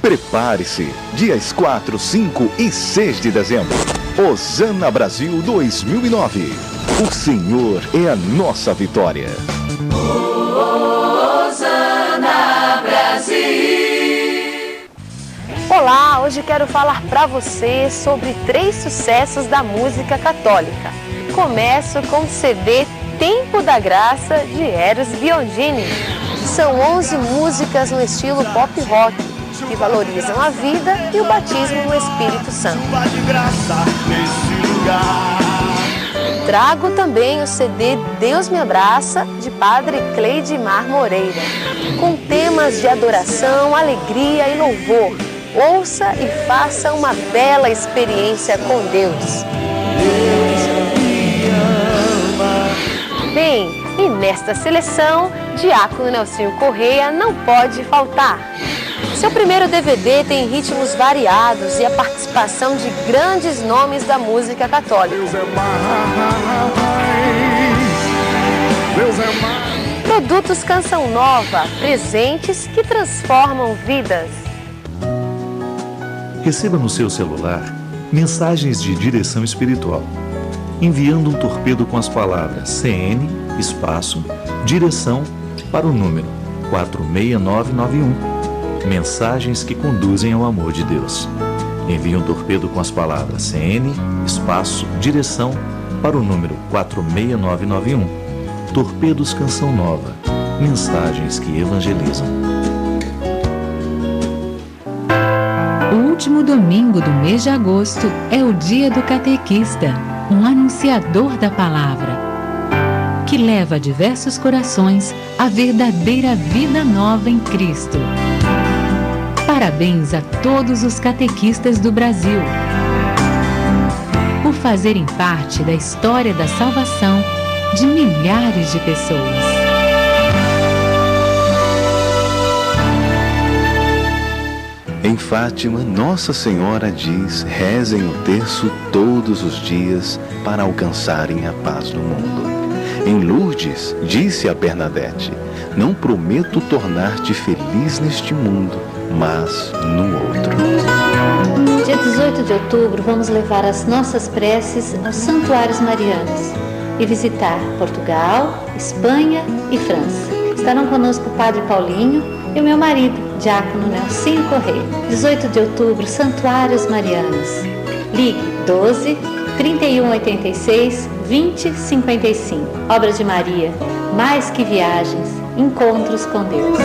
Prepare-se, dias 4, 5 e 6 de dezembro. Hosana Brasil 2009. O Senhor é a nossa vitória. Hosana Brasil. Olá, hoje quero falar para você sobre 3 sucessos da música católica. Começo com o CD Tempo da Graça, de Eros Biondini. São 11 músicas no estilo pop rock, que valorizam a vida e o batismo no Espírito Santo. Trago também o CD Deus Me Abraça, de Padre Cleidimar Moreira, com temas de adoração, alegria e louvor. Ouça e faça uma bela experiência com Deus. Bem, e nesta seleção, Diácono Nelsinho Correia não pode faltar. Seu primeiro DVD tem ritmos variados e a participação de grandes nomes da música católica. Produtos Canção Nova, presentes que transformam vidas. Receba no seu celular mensagens de direção espiritual, enviando um torpedo com as palavras CN, espaço, direção para o número 46991. Mensagens que conduzem ao amor de Deus. Envie um torpedo com as palavras CN, espaço, direção para o número 46991. Torpedos Canção Nova. Mensagens que evangelizam. O último domingo do mês de agosto é o dia do catequista, um anunciador da palavra, que leva a diversos corações a verdadeira vida nova em Cristo. Parabéns a todos os catequistas do Brasil por fazerem parte da história da salvação de milhares de pessoas. Em Fátima, Nossa Senhora diz: rezem o terço todos os dias para alcançarem a paz no mundo. Em Lourdes, disse a Bernadette: não prometo tornar-te feliz neste mundo, mas no outro. Dia 18 de outubro, vamos levar as nossas preces aos santuários marianos e visitar Portugal, Espanha e França. Estarão conosco o Padre Paulinho e o meu marido, Diácono Nelsinho Correia. 18 de outubro, Santuários Marianos. Ligue 12 31 86 20 55. Obra de Maria, mais que viagens, encontros com Deus.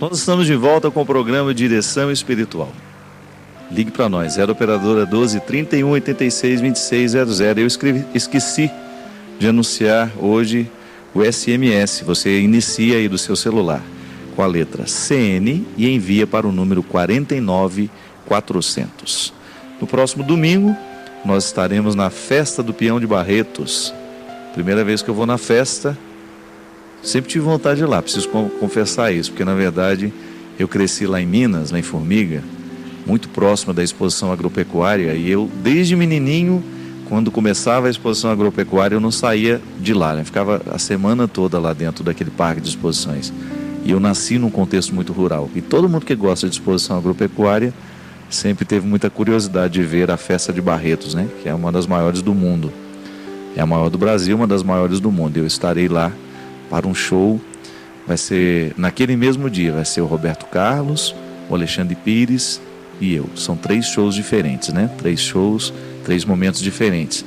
Nós estamos de volta com o programa Direção Espiritual. Ligue para nós, 0 operadora 12 31 86 26 00. Eu esqueci de anunciar hoje o SMS. Você inicia aí do seu celular com a letra CN e envia para o número 49400. No próximo domingo, nós estaremos na Festa do Peão de Barretos. Primeira vez que eu vou na festa. Sempre tive vontade de ir lá, preciso confessar isso, porque na verdade eu cresci lá em Minas, lá em Formiga, muito próximo da exposição agropecuária, e eu desde menininho, quando começava a exposição agropecuária, eu não saía de lá, né? Ficava a semana toda lá dentro daquele parque de exposições. E eu nasci num contexto muito rural, e todo mundo que gosta de exposição agropecuária sempre teve muita curiosidade de ver a Festa de Barretos, né? Que é uma das maiores do mundo, é a maior do Brasil, uma das maiores do mundo. Eu estarei lá para um show, vai ser naquele mesmo dia, vai ser o Roberto Carlos, o Alexandre Pires e eu. São 3 shows diferentes, né? 3 shows, 3 momentos diferentes.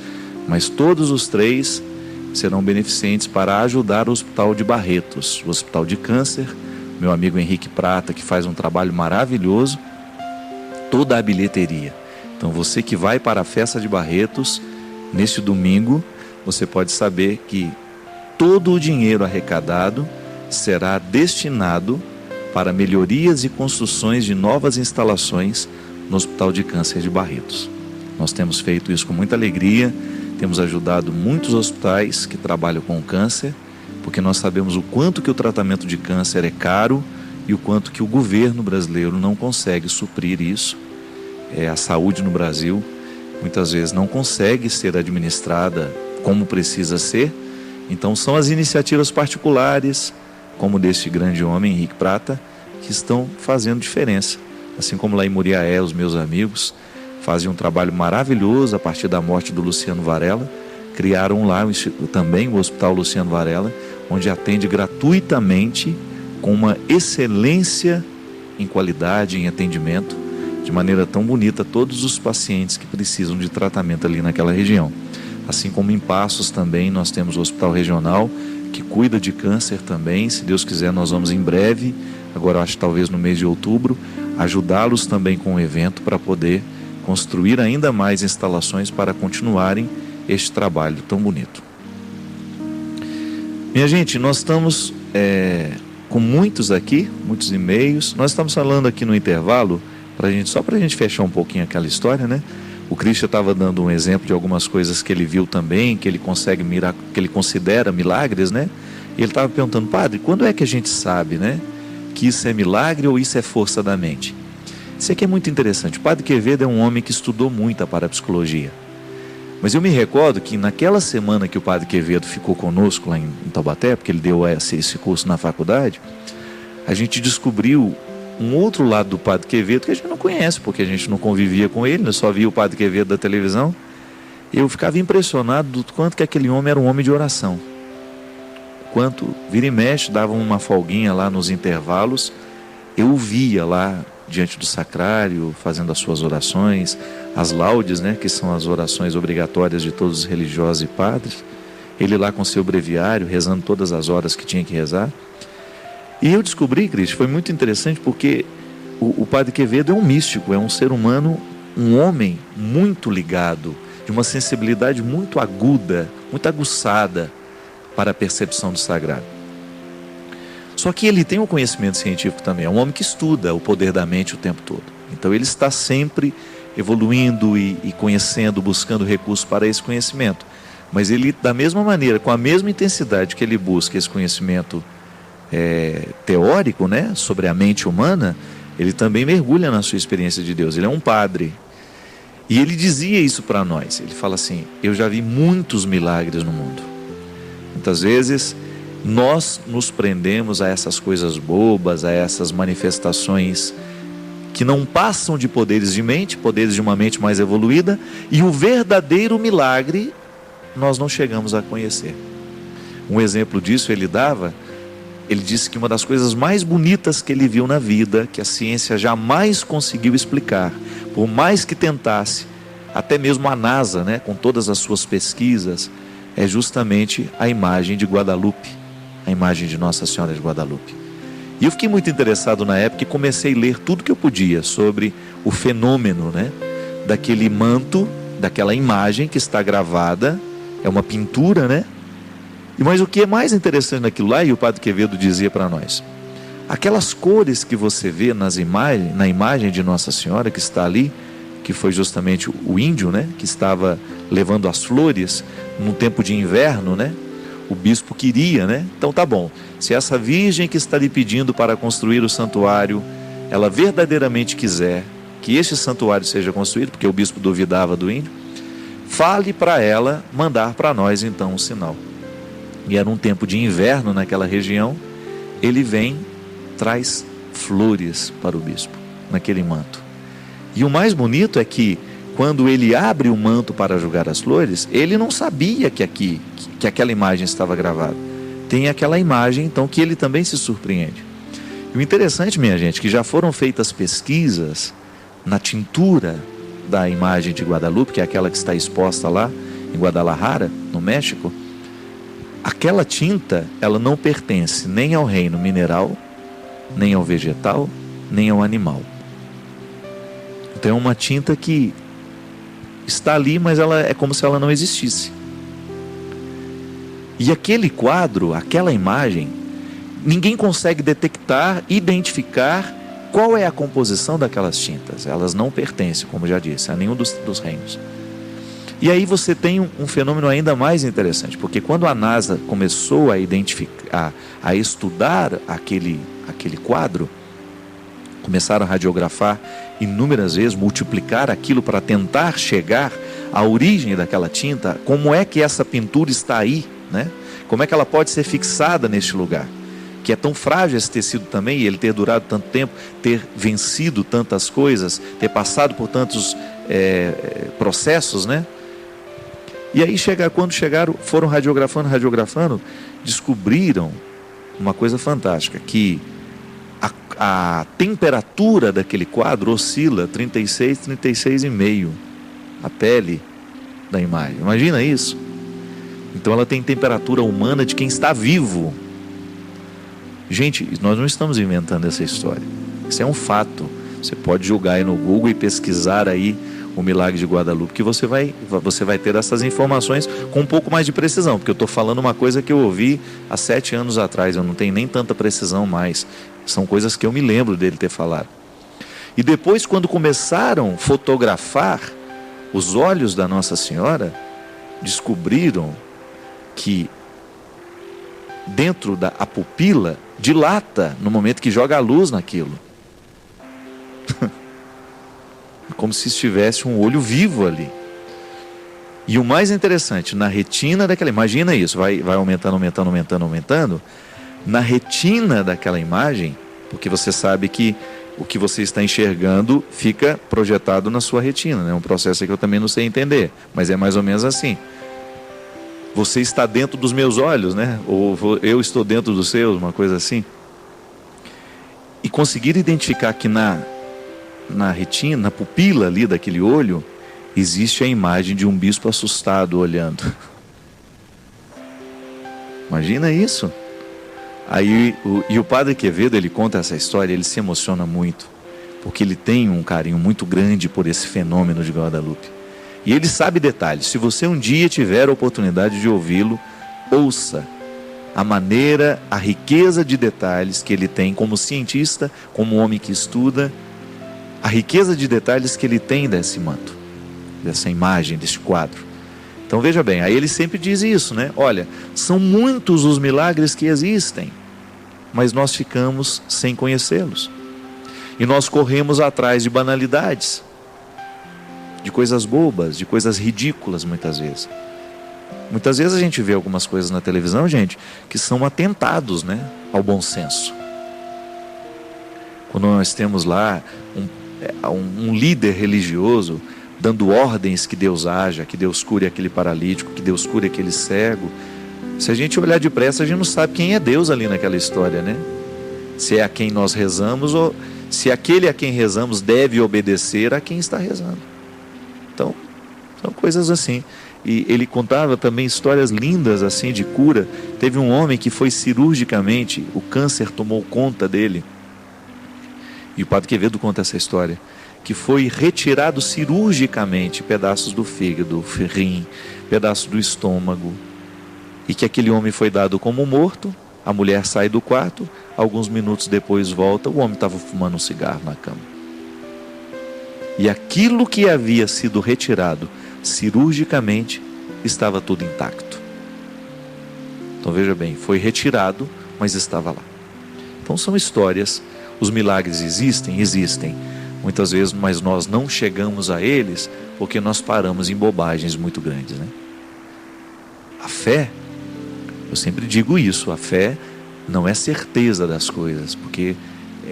Mas todos os 3 serão beneficentes para ajudar o Hospital de Barretos, o Hospital de Câncer, meu amigo Henrique Prata, que faz um trabalho maravilhoso, toda a bilheteria. Então você que vai para a Festa de Barretos, neste domingo, você pode saber que todo o dinheiro arrecadado será destinado para melhorias e construções de novas instalações no Hospital de Câncer de Barretos. Nós temos feito isso com muita alegria, temos ajudado muitos hospitais que trabalham com câncer, porque nós sabemos o quanto que o tratamento de câncer é caro e o quanto que o governo brasileiro não consegue suprir isso. A saúde no Brasil muitas vezes não consegue ser administrada como precisa ser. Então são as iniciativas particulares, como deste grande homem, Henrique Prata, que estão fazendo diferença. Assim como lá em Muriaé, os meus amigos fazem um trabalho maravilhoso a partir da morte do Luciano Varela. Criaram lá também o Hospital Luciano Varela, onde atende gratuitamente, com uma excelência em qualidade, em atendimento, de maneira tão bonita, todos os pacientes que precisam de tratamento ali naquela região. Assim como em Passos também nós temos o Hospital Regional, que cuida de câncer também. Se Deus quiser, nós vamos em breve, agora acho que talvez no mês de outubro, ajudá-los também com um evento para poder construir ainda mais instalações para continuarem este trabalho tão bonito. Minha gente, nós estamos com muitos aqui, muitos e-mails. Nós estamos falando aqui no intervalo, só para a gente fechar um pouquinho aquela história, né? O Christian estava dando um exemplo de algumas coisas que ele viu também, que ele consegue mirar, que ele considera milagres, né? E ele estava perguntando, padre, quando é que a gente sabe, né, que isso é milagre ou isso é força da mente? Isso aqui é muito interessante. O padre Quevedo é um homem que estudou muito a parapsicologia. Mas eu me recordo que naquela semana que o padre Quevedo ficou conosco lá em Taubaté, porque ele deu esse curso na faculdade, a gente descobriu um outro lado do padre Quevedo que a gente não conhece, porque a gente não convivia com ele, só via o padre Quevedo da televisão. Eu ficava impressionado do quanto que aquele homem era um homem de oração. Quanto vira e mexe, dava uma folguinha lá nos intervalos, eu o via lá diante do sacrário, fazendo as suas orações, as laudes, né, que são as orações obrigatórias de todos os religiosos e padres, ele lá com seu breviário, rezando todas as horas que tinha que rezar. E eu descobri, Cristo, foi muito interessante, porque o padre Quevedo é um místico, é um ser humano, um homem muito ligado, de uma sensibilidade muito aguda, muito aguçada para a percepção do sagrado. Só que ele tem um conhecimento científico também, é um homem que estuda o poder da mente o tempo todo. Então ele está sempre evoluindo e conhecendo, buscando recursos para esse conhecimento. Mas ele, da mesma maneira, com a mesma intensidade que ele busca esse conhecimento teórico, né, sobre a mente humana, ele também mergulha na sua experiência de Deus. Ele é um padre. E ele dizia isso para nós. Ele fala assim: eu já vi muitos milagres no mundo. Muitas vezes nós nos prendemos a essas coisas bobas, a essas manifestações que não passam de poderes de mente, poderes de uma mente mais evoluída, e o verdadeiro milagre nós não chegamos a conhecer. Um exemplo disso ele disse que uma das coisas mais bonitas que ele viu na vida, que a ciência jamais conseguiu explicar, por mais que tentasse, até mesmo a NASA, né, com todas as suas pesquisas, é justamente a imagem de Guadalupe, a imagem de Nossa Senhora de Guadalupe. E eu fiquei muito interessado na época e comecei a ler tudo que eu podia sobre o fenômeno, né, daquele manto, daquela imagem que está gravada, é uma pintura, né? Mas o que é mais interessante naquilo lá, e o Padre Quevedo dizia para nós, aquelas cores que você vê na imagem de Nossa Senhora que está ali, que foi justamente o índio, né, que estava levando as flores num tempo de inverno, né? O bispo queria, né? Então tá bom, se essa virgem que está lhe pedindo para construir o santuário, ela verdadeiramente quiser que este santuário seja construído, porque o bispo duvidava do índio, fale para ela mandar para nós então um sinal. E era um tempo de inverno naquela região. Ele vem, traz flores para o bispo, naquele manto. E o mais bonito é que, quando ele abre o manto para jogar as flores, ele não sabia que aquela imagem estava gravada. Tem aquela imagem, então, que ele também se surpreende. E o interessante, minha gente, que já foram feitas pesquisas na tintura da imagem de Guadalupe, que é aquela que está exposta lá em Guadalajara, no México. Aquela tinta, ela não pertence nem ao reino mineral, nem ao vegetal, nem ao animal. Então é uma tinta que está ali, mas ela é como se ela não existisse. E aquele quadro, aquela imagem, ninguém consegue detectar, identificar qual é a composição daquelas tintas. Elas não pertencem, como já disse, a nenhum dos reinos. E aí você tem um fenômeno ainda mais interessante, porque quando a NASA começou a identificar, a estudar aquele quadro, começaram a radiografar inúmeras vezes, multiplicar aquilo para tentar chegar à origem daquela tinta, como é que essa pintura está aí, né? Como é que ela pode ser fixada neste lugar, que é tão frágil esse tecido também, e ele ter durado tanto tempo, ter vencido tantas coisas, ter passado por tantos processos, né? E aí quando chegaram, foram radiografando, descobriram uma coisa fantástica, que a temperatura daquele quadro oscila 36,5, a pele da imagem. Imagina isso? Então ela tem temperatura humana de quem está vivo. Gente, nós não estamos inventando essa história. Isso é um fato. Você pode jogar aí no Google e pesquisar aí o milagre de Guadalupe, que você vai ter essas informações com um pouco mais de precisão, porque eu estou falando uma coisa que eu ouvi há 7 anos atrás, eu não tenho nem tanta precisão mais, são coisas que eu me lembro dele ter falado. E depois, quando começaram a fotografar os olhos da Nossa Senhora, descobriram que dentro da pupila dilata no momento que joga a luz naquilo. Como se estivesse um olho vivo ali. E o mais interessante, na retina daquela, imagina isso, vai aumentando, na retina daquela imagem, porque você sabe que o que você está enxergando fica projetado na sua retina, né? Um processo que eu também não sei entender, mas é mais ou menos assim. Você está dentro dos meus olhos, né? Ou eu estou dentro dos seus, uma coisa assim. E conseguir identificar que na retina, na pupila ali daquele olho, existe a imagem de um bispo assustado olhando. Imagina isso. Aí o Padre Quevedo, ele conta essa história, ele se emociona muito, porque ele tem um carinho muito grande por esse fenômeno de Guadalupe. E ele sabe detalhes. Se você um dia tiver a oportunidade de ouvi-lo, ouça a maneira, a riqueza de detalhes que ele tem como cientista, como homem que estuda, a riqueza de detalhes que ele tem desse manto, dessa imagem, desse quadro. Então veja bem, aí ele sempre diz isso, né? Olha, são muitos os milagres que existem, mas nós ficamos sem conhecê-los. E nós corremos atrás de banalidades, de coisas bobas, de coisas ridículas muitas vezes. Muitas vezes a gente vê algumas coisas na televisão, gente, que são atentados, né, ao bom senso. Quando nós temos lá um líder religioso dando ordens que Deus haja, que Deus cure aquele paralítico, que Deus cure aquele cego. Se a gente olhar depressa, a gente não sabe quem é Deus ali naquela história, né? Se é a quem nós rezamos ou se aquele a quem rezamos deve obedecer a quem está rezando. Então, são coisas assim. E ele contava também histórias lindas assim de cura. Teve um homem que foi cirurgicamente, o câncer tomou conta dele. E o Padre Quevedo conta essa história, que foi retirado cirurgicamente pedaços do fígado, rim, pedaços do estômago, e que aquele homem foi dado como morto. A mulher sai do quarto, alguns minutos depois volta, o homem estava fumando um cigarro na cama. E aquilo que havia sido retirado cirurgicamente estava tudo intacto. Então veja bem, foi retirado, mas estava lá. Então são histórias, os milagres existem, muitas vezes, mas nós não chegamos a eles porque nós paramos em bobagens muito grandes, né? A fé, eu sempre digo isso, a fé não é certeza das coisas, porque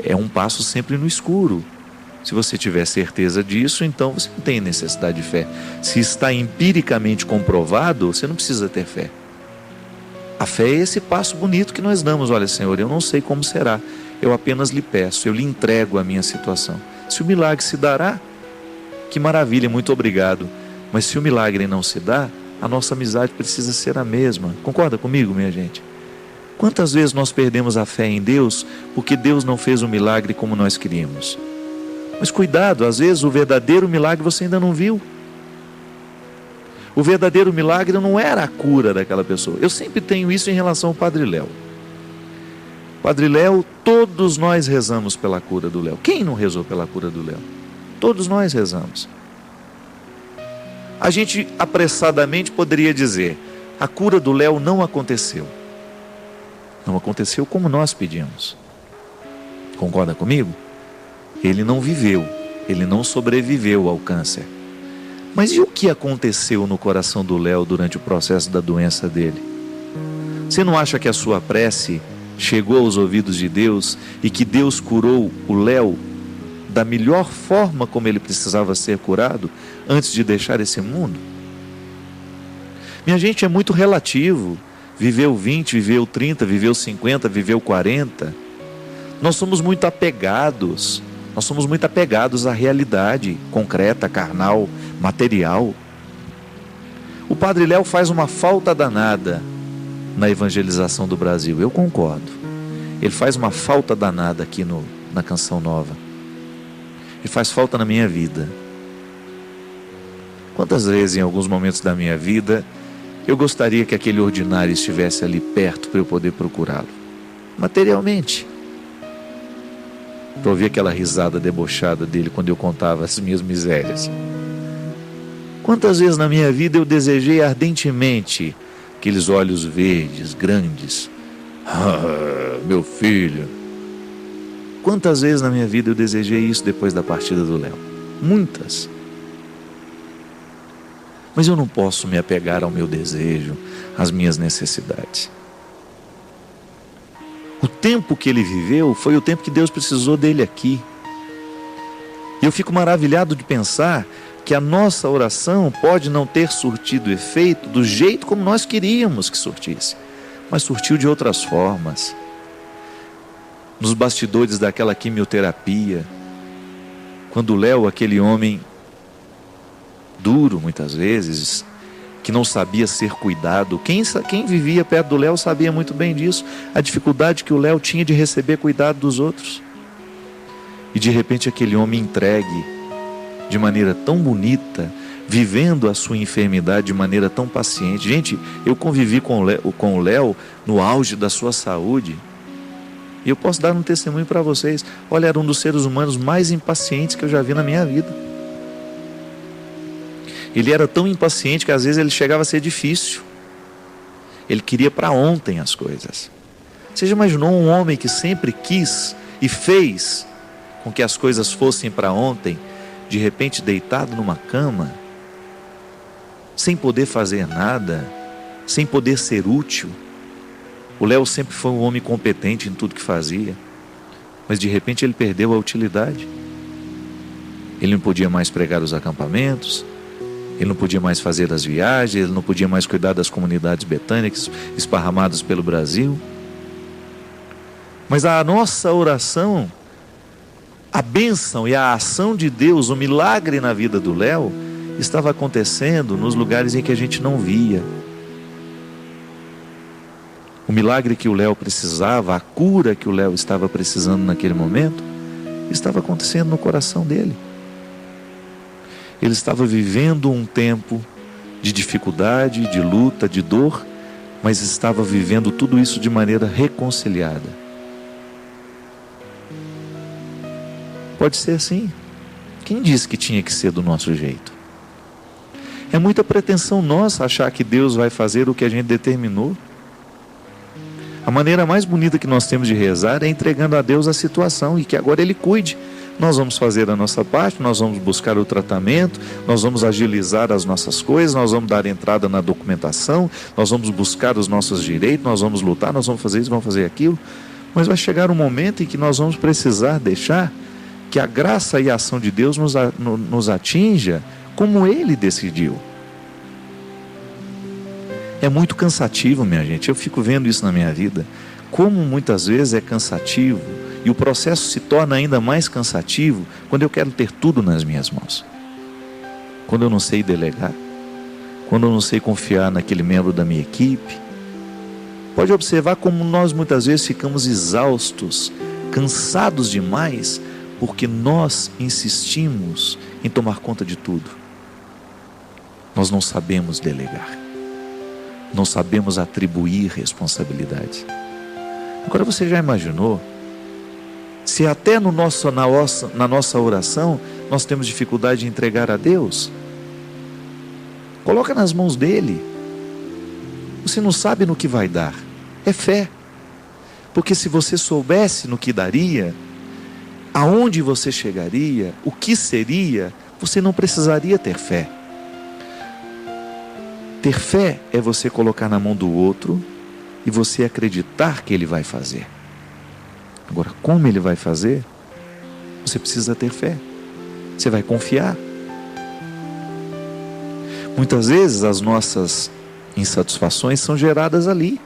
é um passo sempre no escuro. Se você tiver certeza disso, então você não tem necessidade de fé. Se está empiricamente comprovado, você não precisa ter fé. A fé é esse passo bonito que nós damos. Olha, Senhor, eu não sei como será, eu apenas lhe peço, eu lhe entrego a minha situação. Se o milagre se dará, que maravilha, muito obrigado. Mas se o milagre não se dá, a nossa amizade precisa ser a mesma. Concorda comigo, minha gente? Quantas vezes nós perdemos a fé em Deus porque Deus não fez o milagre como nós queríamos? Mas cuidado, às vezes o verdadeiro milagre você ainda não viu. O verdadeiro milagre não era a cura daquela pessoa. Eu sempre tenho isso em relação ao Padre Léo. Padre Léo, todos nós rezamos pela cura do Léo. Quem não rezou pela cura do Léo? Todos nós rezamos. A gente apressadamente poderia dizer, a cura do Léo não aconteceu. Não aconteceu como nós pedimos. Concorda comigo? Ele não viveu, ele não sobreviveu ao câncer. Mas e o que aconteceu no coração do Léo durante o processo da doença dele? Você não acha que a sua prece chegou aos ouvidos de Deus e que Deus curou o Léo da melhor forma como ele precisava ser curado antes de deixar esse mundo? Minha gente, é muito relativo. Viveu 20, viveu 30, viveu 50, viveu 40. Nós somos muito apegados. Nós somos muito apegados à realidade concreta, carnal, material. O Padre Léo faz uma falta danada na evangelização do Brasil, eu concordo. Ele faz uma falta danada aqui na Canção Nova. Ele faz falta na minha vida. Quantas vezes em alguns momentos da minha vida eu gostaria que aquele ordinário estivesse ali perto para eu poder procurá-lo, materialmente, para ouvir aquela risada debochada dele quando eu contava as minhas misérias. Quantas vezes na minha vida eu desejei ardentemente aqueles olhos verdes, grandes. Ah, meu filho. Quantas vezes na minha vida eu desejei isso depois da partida do Léo? Muitas. Mas eu não posso me apegar ao meu desejo, às minhas necessidades. O tempo que ele viveu foi o tempo que Deus precisou dele aqui. E eu fico maravilhado de pensar que a nossa oração pode não ter surtido efeito do jeito como nós queríamos que surtisse, mas surtiu de outras formas. Nos bastidores daquela quimioterapia, quando o Léo, aquele homem duro muitas vezes, que não sabia ser cuidado, quem vivia perto do Léo sabia muito bem disso, a dificuldade que o Léo tinha de receber cuidado dos outros. E de repente aquele homem entregue de maneira tão bonita, vivendo a sua enfermidade de maneira tão paciente. Gente, eu convivi com o Léo no auge da sua saúde. E eu posso dar um testemunho para vocês. Olha, era um dos seres humanos mais impacientes que eu já vi na minha vida. Ele era tão impaciente que às vezes ele chegava a ser difícil. Ele queria para ontem as coisas. Você já imaginou um homem que sempre quis e fez com que as coisas fossem para ontem, de repente deitado numa cama, sem poder fazer nada, sem poder ser útil? O Léo sempre foi um homem competente em tudo que fazia, mas de repente ele perdeu a utilidade. Ele não podia mais pregar os acampamentos, ele não podia mais fazer as viagens, ele não podia mais cuidar das comunidades betânicas esparramadas pelo Brasil. Mas a nossa oração, a bênção e a ação de Deus, o milagre na vida do Léo, estava acontecendo nos lugares em que a gente não via. O milagre que o Léo precisava, a cura que o Léo estava precisando naquele momento, estava acontecendo no coração dele. Ele estava vivendo um tempo de dificuldade, de luta, de dor, mas estava vivendo tudo isso de maneira reconciliada. Pode ser assim. Quem disse que tinha que ser do nosso jeito? É muita pretensão nossa achar que Deus vai fazer o que a gente determinou. A maneira mais bonita que nós temos de rezar é entregando a Deus a situação e que agora Ele cuide. Nós vamos fazer a nossa parte, nós vamos buscar o tratamento, nós vamos agilizar as nossas coisas, nós vamos dar entrada na documentação, nós vamos buscar os nossos direitos, nós vamos lutar, nós vamos fazer isso, vamos fazer aquilo. Mas vai chegar um momento em que nós vamos precisar deixar que a graça e a ação de Deus nos atinja como Ele decidiu. É muito cansativo, minha gente. Eu fico vendo isso na minha vida. Como muitas vezes é cansativo. E o processo se torna ainda mais cansativo quando eu quero ter tudo nas minhas mãos. Quando eu não sei delegar. Quando eu não sei confiar naquele membro da minha equipe. Pode observar como nós muitas vezes ficamos exaustos, cansados demais, porque nós insistimos em tomar conta de tudo. Nós não sabemos delegar. Não sabemos atribuir responsabilidades. Agora você já imaginou se até na nossa oração nós temos dificuldade de entregar a Deus? Coloca nas mãos dele. Você não sabe no que vai dar. É fé. Porque se você soubesse no que daria, aonde você chegaria, o que seria, você não precisaria ter fé. Ter fé é você colocar na mão do outro e você acreditar que ele vai fazer. Agora, como ele vai fazer? Você precisa ter fé. Você vai confiar. Muitas vezes as nossas insatisfações são geradas ali.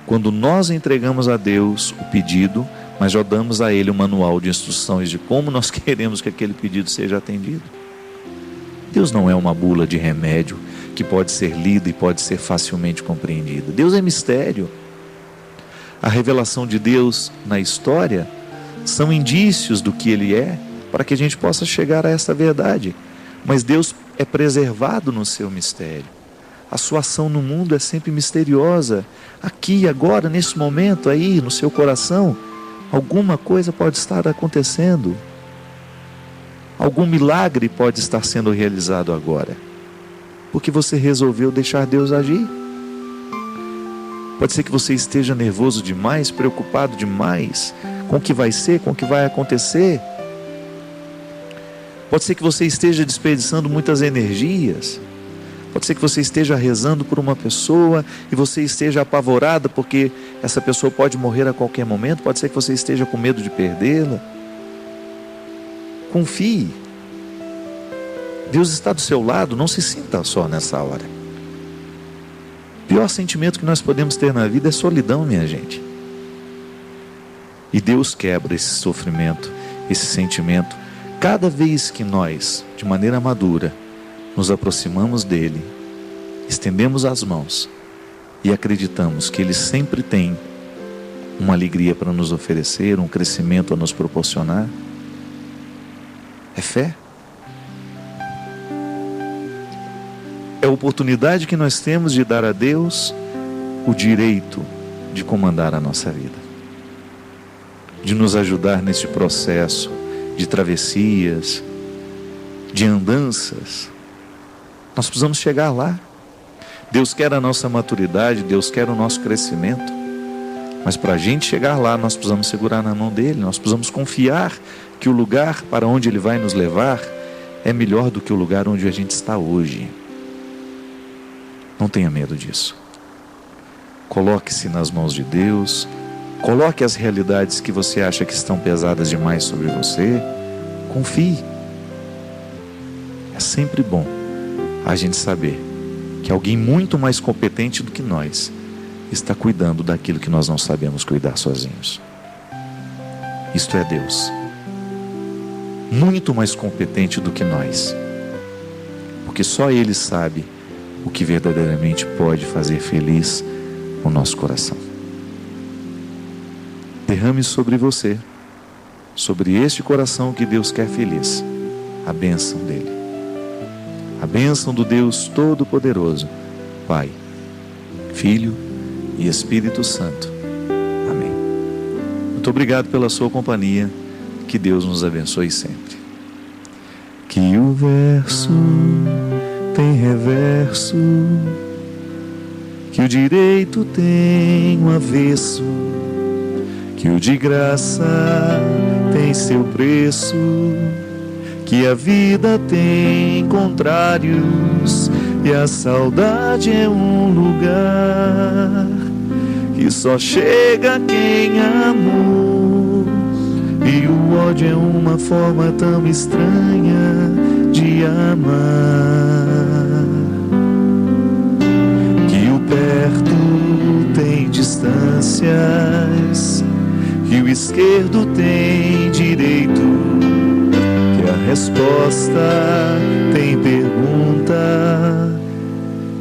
Quando nós entregamos a Deus o pedido, mas já damos a Ele o manual de instruções de como nós queremos que aquele pedido seja atendido. Deus não é uma bula de remédio que pode ser lida e pode ser facilmente compreendida. Deus é mistério. A revelação de Deus na história são indícios do que Ele é, para que a gente possa chegar a essa verdade. Mas Deus é preservado no seu mistério. A sua ação no mundo é sempre misteriosa. Aqui, agora, nesse momento aí, no seu coração, alguma coisa pode estar acontecendo. Algum milagre pode estar sendo realizado agora. Porque você resolveu deixar Deus agir. Pode ser que você esteja nervoso demais, preocupado demais com o que vai ser, com o que vai acontecer. Pode ser que você esteja desperdiçando muitas energias. Pode ser que você esteja rezando por uma pessoa e você esteja apavorada porque essa pessoa pode morrer a qualquer momento. Pode ser que você esteja com medo de perdê-la. Confie. Deus está do seu lado, não se sinta só nessa hora. O pior sentimento que nós podemos ter na vida é solidão, minha gente. E Deus quebra esse sofrimento, esse sentimento, cada vez que nós, de maneira madura, nos aproximamos dele, estendemos as mãos e acreditamos que ele sempre tem uma alegria para nos oferecer, um crescimento a nos proporcionar. É fé. É a oportunidade que nós temos de dar a Deus o direito de comandar a nossa vida. de nos ajudar neste processo de travessias, de andanças. Nós precisamos chegar lá. Deus quer a nossa maturidade, Deus quer o nosso crescimento. Mas para a gente chegar lá, nós precisamos segurar na mão dele, nós precisamos confiar que o lugar para onde ele vai nos levar é melhor do que o lugar onde a gente está hoje. Não tenha medo disso. Coloque-se nas mãos de Deus, coloque as realidades que você acha que estão pesadas demais sobre você, confie. É sempre bom a gente saber que alguém muito mais competente do que nós está cuidando daquilo que nós não sabemos cuidar sozinhos. Isto é Deus, muito mais competente do que nós, porque só Ele sabe o que verdadeiramente pode fazer feliz o nosso coração. Derrame sobre você, sobre este coração que Deus quer feliz, a bênção dele, a bênção do Deus Todo-Poderoso, Pai, Filho e Espírito Santo. Amém. Muito obrigado pela sua companhia. Que Deus nos abençoe sempre. Que o verso tem reverso, que o direito tem um avesso, que o de graça tem seu preço, que a vida tem contrários e a saudade é um lugar que só chega quem amou, e o ódio é uma forma tão estranha de amar. Que o perto tem distâncias, que o esquerdo tem direito, que a resposta tem pergunta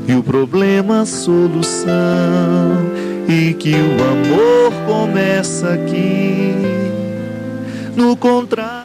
e o problema a solução, e que o amor começa aqui no contrário.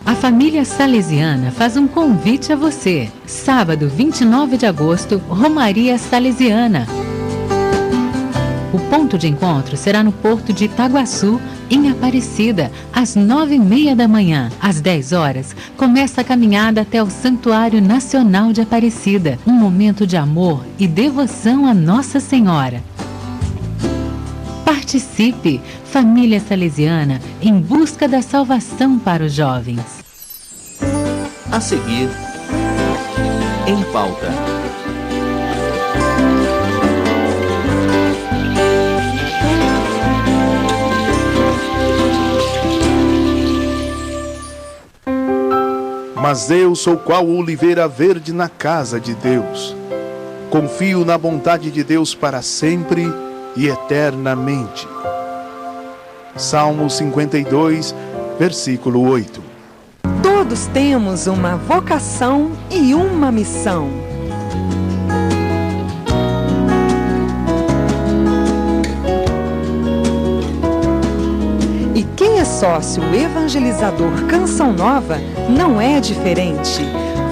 A família salesiana faz um convite a você. Sábado, 29 de agosto, Romaria Salesiana. O ponto de encontro será no Porto de Itaguaçu, em Aparecida, às 9h30 da manhã. Às 10 horas, começa a caminhada até o Santuário Nacional de Aparecida. Um momento de amor e devoção a Nossa Senhora. Participe! Família Salesiana em busca da salvação para os jovens. A seguir, em pauta. Mas eu sou qual oliveira verde na casa de Deus. Confio na bondade de Deus para sempre e eternamente. Salmo 52, versículo 8. Todos temos uma vocação e uma missão. E quem é sócio evangelizador Canção Nova não é diferente.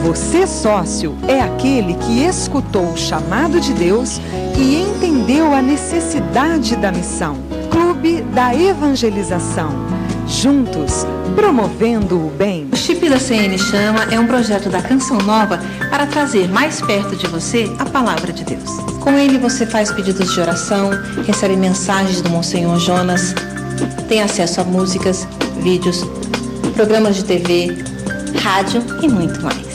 Você, sócio, é aquele que escutou o chamado de Deus e entendeu a necessidade da missão. Clube da Evangelização. Juntos, promovendo o bem. O Chip da CN Chama é um projeto da Canção Nova para trazer mais perto de você a palavra de Deus. Com ele você faz pedidos de oração, recebe mensagens do Monsenhor Jonas, tem acesso a músicas, vídeos, programas de TV, rádio e muito mais.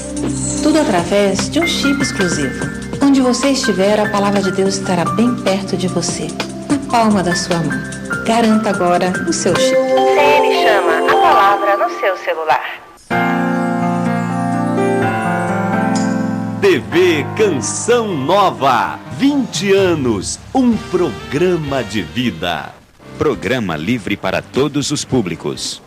Tudo através de um chip exclusivo. Onde você estiver, a palavra de Deus estará bem perto de você, na palma da sua mão. Garanta agora o seu chip. CN Chama, a palavra no seu celular. TV Canção Nova, 20 anos, um programa de vida. Programa livre para todos os públicos.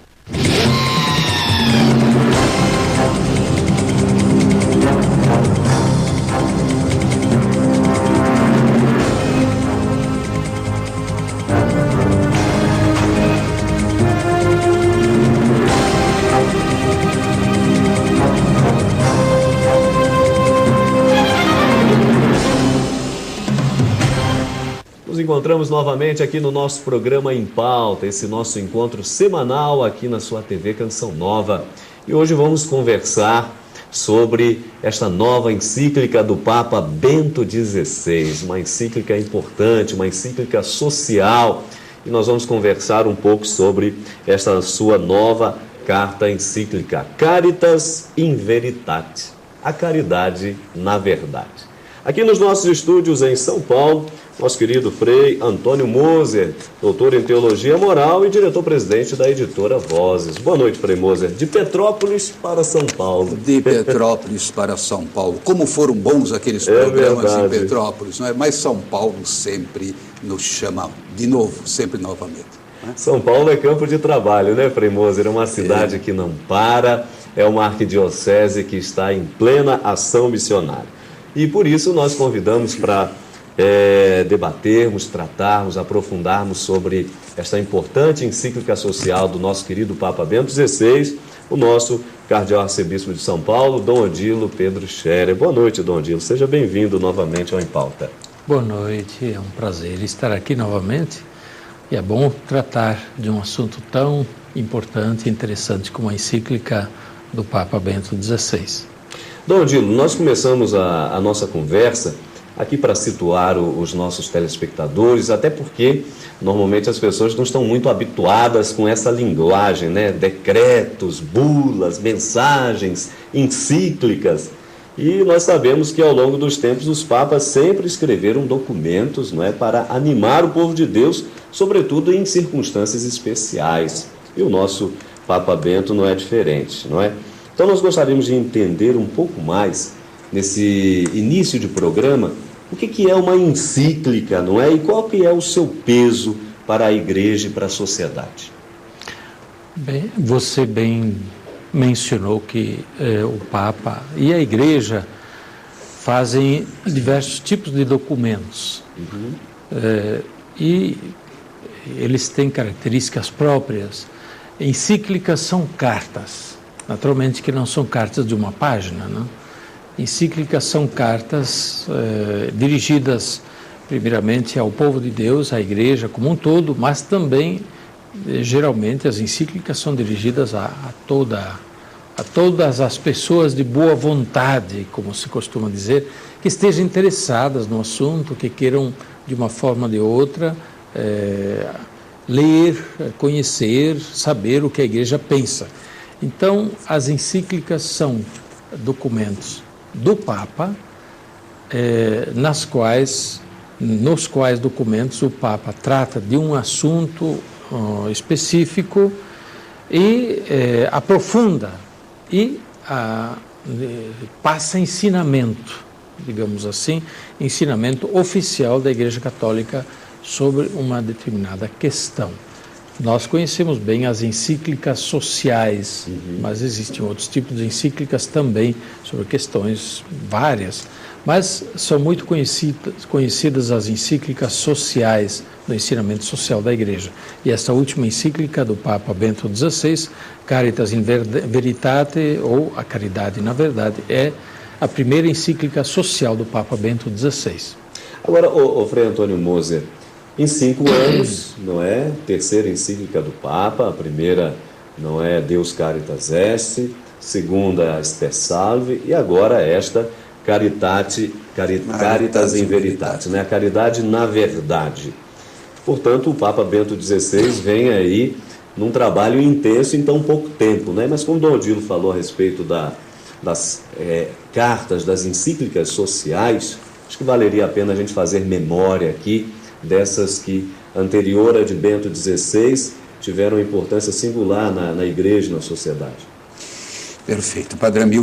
Encontramos novamente aqui no nosso programa Em Pauta, esse nosso encontro semanal aqui na sua TV Canção Nova. E hoje vamos conversar sobre esta nova encíclica do Papa Bento XVI, uma encíclica importante, uma encíclica social. E nós vamos conversar um pouco sobre esta sua nova carta encíclica, Caritas in Veritate, a caridade na verdade. Aqui nos nossos estúdios em São Paulo, nosso querido Frei Antônio Moser, doutor em Teologia Moral e diretor-presidente da editora Vozes. Boa noite, Frei Moser. De Petrópolis para São Paulo. De Petrópolis para São Paulo. Como foram bons aqueles programas em Petrópolis, não é? Mas São Paulo sempre nos chama de novo, sempre novamente. Não é? São Paulo é campo de trabalho, né, Frei Moser? É uma cidade que não para, é uma arquidiocese que está em plena ação missionária. E por isso nós convidamos para debatermos, tratarmos, aprofundarmos sobre esta importante encíclica social do nosso querido Papa Bento XVI, o nosso cardeal-arcebispo de São Paulo, Dom Odilo Pedro Scherer. Boa noite, Dom Odilo. Seja bem-vindo novamente ao Em Pauta. Boa noite, é um prazer estar aqui novamente e é bom tratar de um assunto tão importante e interessante como a encíclica do Papa Bento XVI. Dom Odilo, nós começamos a nossa conversa aqui para situar os nossos telespectadores, até porque normalmente as pessoas não estão muito habituadas com essa linguagem, né? Decretos, bulas, mensagens, encíclicas. E nós sabemos que ao longo dos tempos os papas sempre escreveram documentos, não é, para animar o povo de Deus, sobretudo em circunstâncias especiais. E o nosso Papa Bento não é diferente, não é? Então nós gostaríamos de entender um pouco mais, nesse início de programa, o que é uma encíclica, não é? E qual que é o seu peso para a igreja e para a sociedade? Bem, você bem mencionou que o Papa e a igreja fazem diversos tipos de documentos. E eles têm características próprias. Encíclicas são cartas, naturalmente que não são cartas de uma página, não? Encíclicas são cartas dirigidas primeiramente ao povo de Deus, à igreja como um todo, mas também, geralmente, as encíclicas são dirigidas a todas as pessoas de boa vontade, como se costuma dizer, que estejam interessadas no assunto, que queiram, de uma forma ou de outra, ler, conhecer, saber o que a igreja pensa. Então, as encíclicas são documentos do Papa, nos quais documentos o Papa trata de um assunto específico e aprofunda e passa ensinamento, digamos assim, ensinamento oficial da Igreja Católica sobre uma determinada questão. Nós conhecemos bem as encíclicas sociais, mas existem outros tipos de encíclicas também sobre questões várias, mas são muito conhecidas as encíclicas sociais do ensinamento social da Igreja. E essa última encíclica do Papa Bento XVI, Caritas in Veritate, ou a caridade na verdade, é a primeira encíclica social do Papa Bento XVI. Agora, o Frei Antônio Moser, em 5 anos, não é? Terceira encíclica do Papa, a primeira, não é, Deus Caritas Est, segunda, Spe Salve, e agora esta, Caritas in Veritate, né? A caridade na verdade. Portanto, o Papa Bento XVI vem aí num trabalho intenso em tão pouco tempo, né? Mas como Dom Odilo falou a respeito das cartas, das encíclicas sociais, acho que valeria a pena a gente fazer memória aqui dessas que, anterior a de Bento XVI, tiveram importância singular na igreja e na sociedade. Perfeito. Padre Amil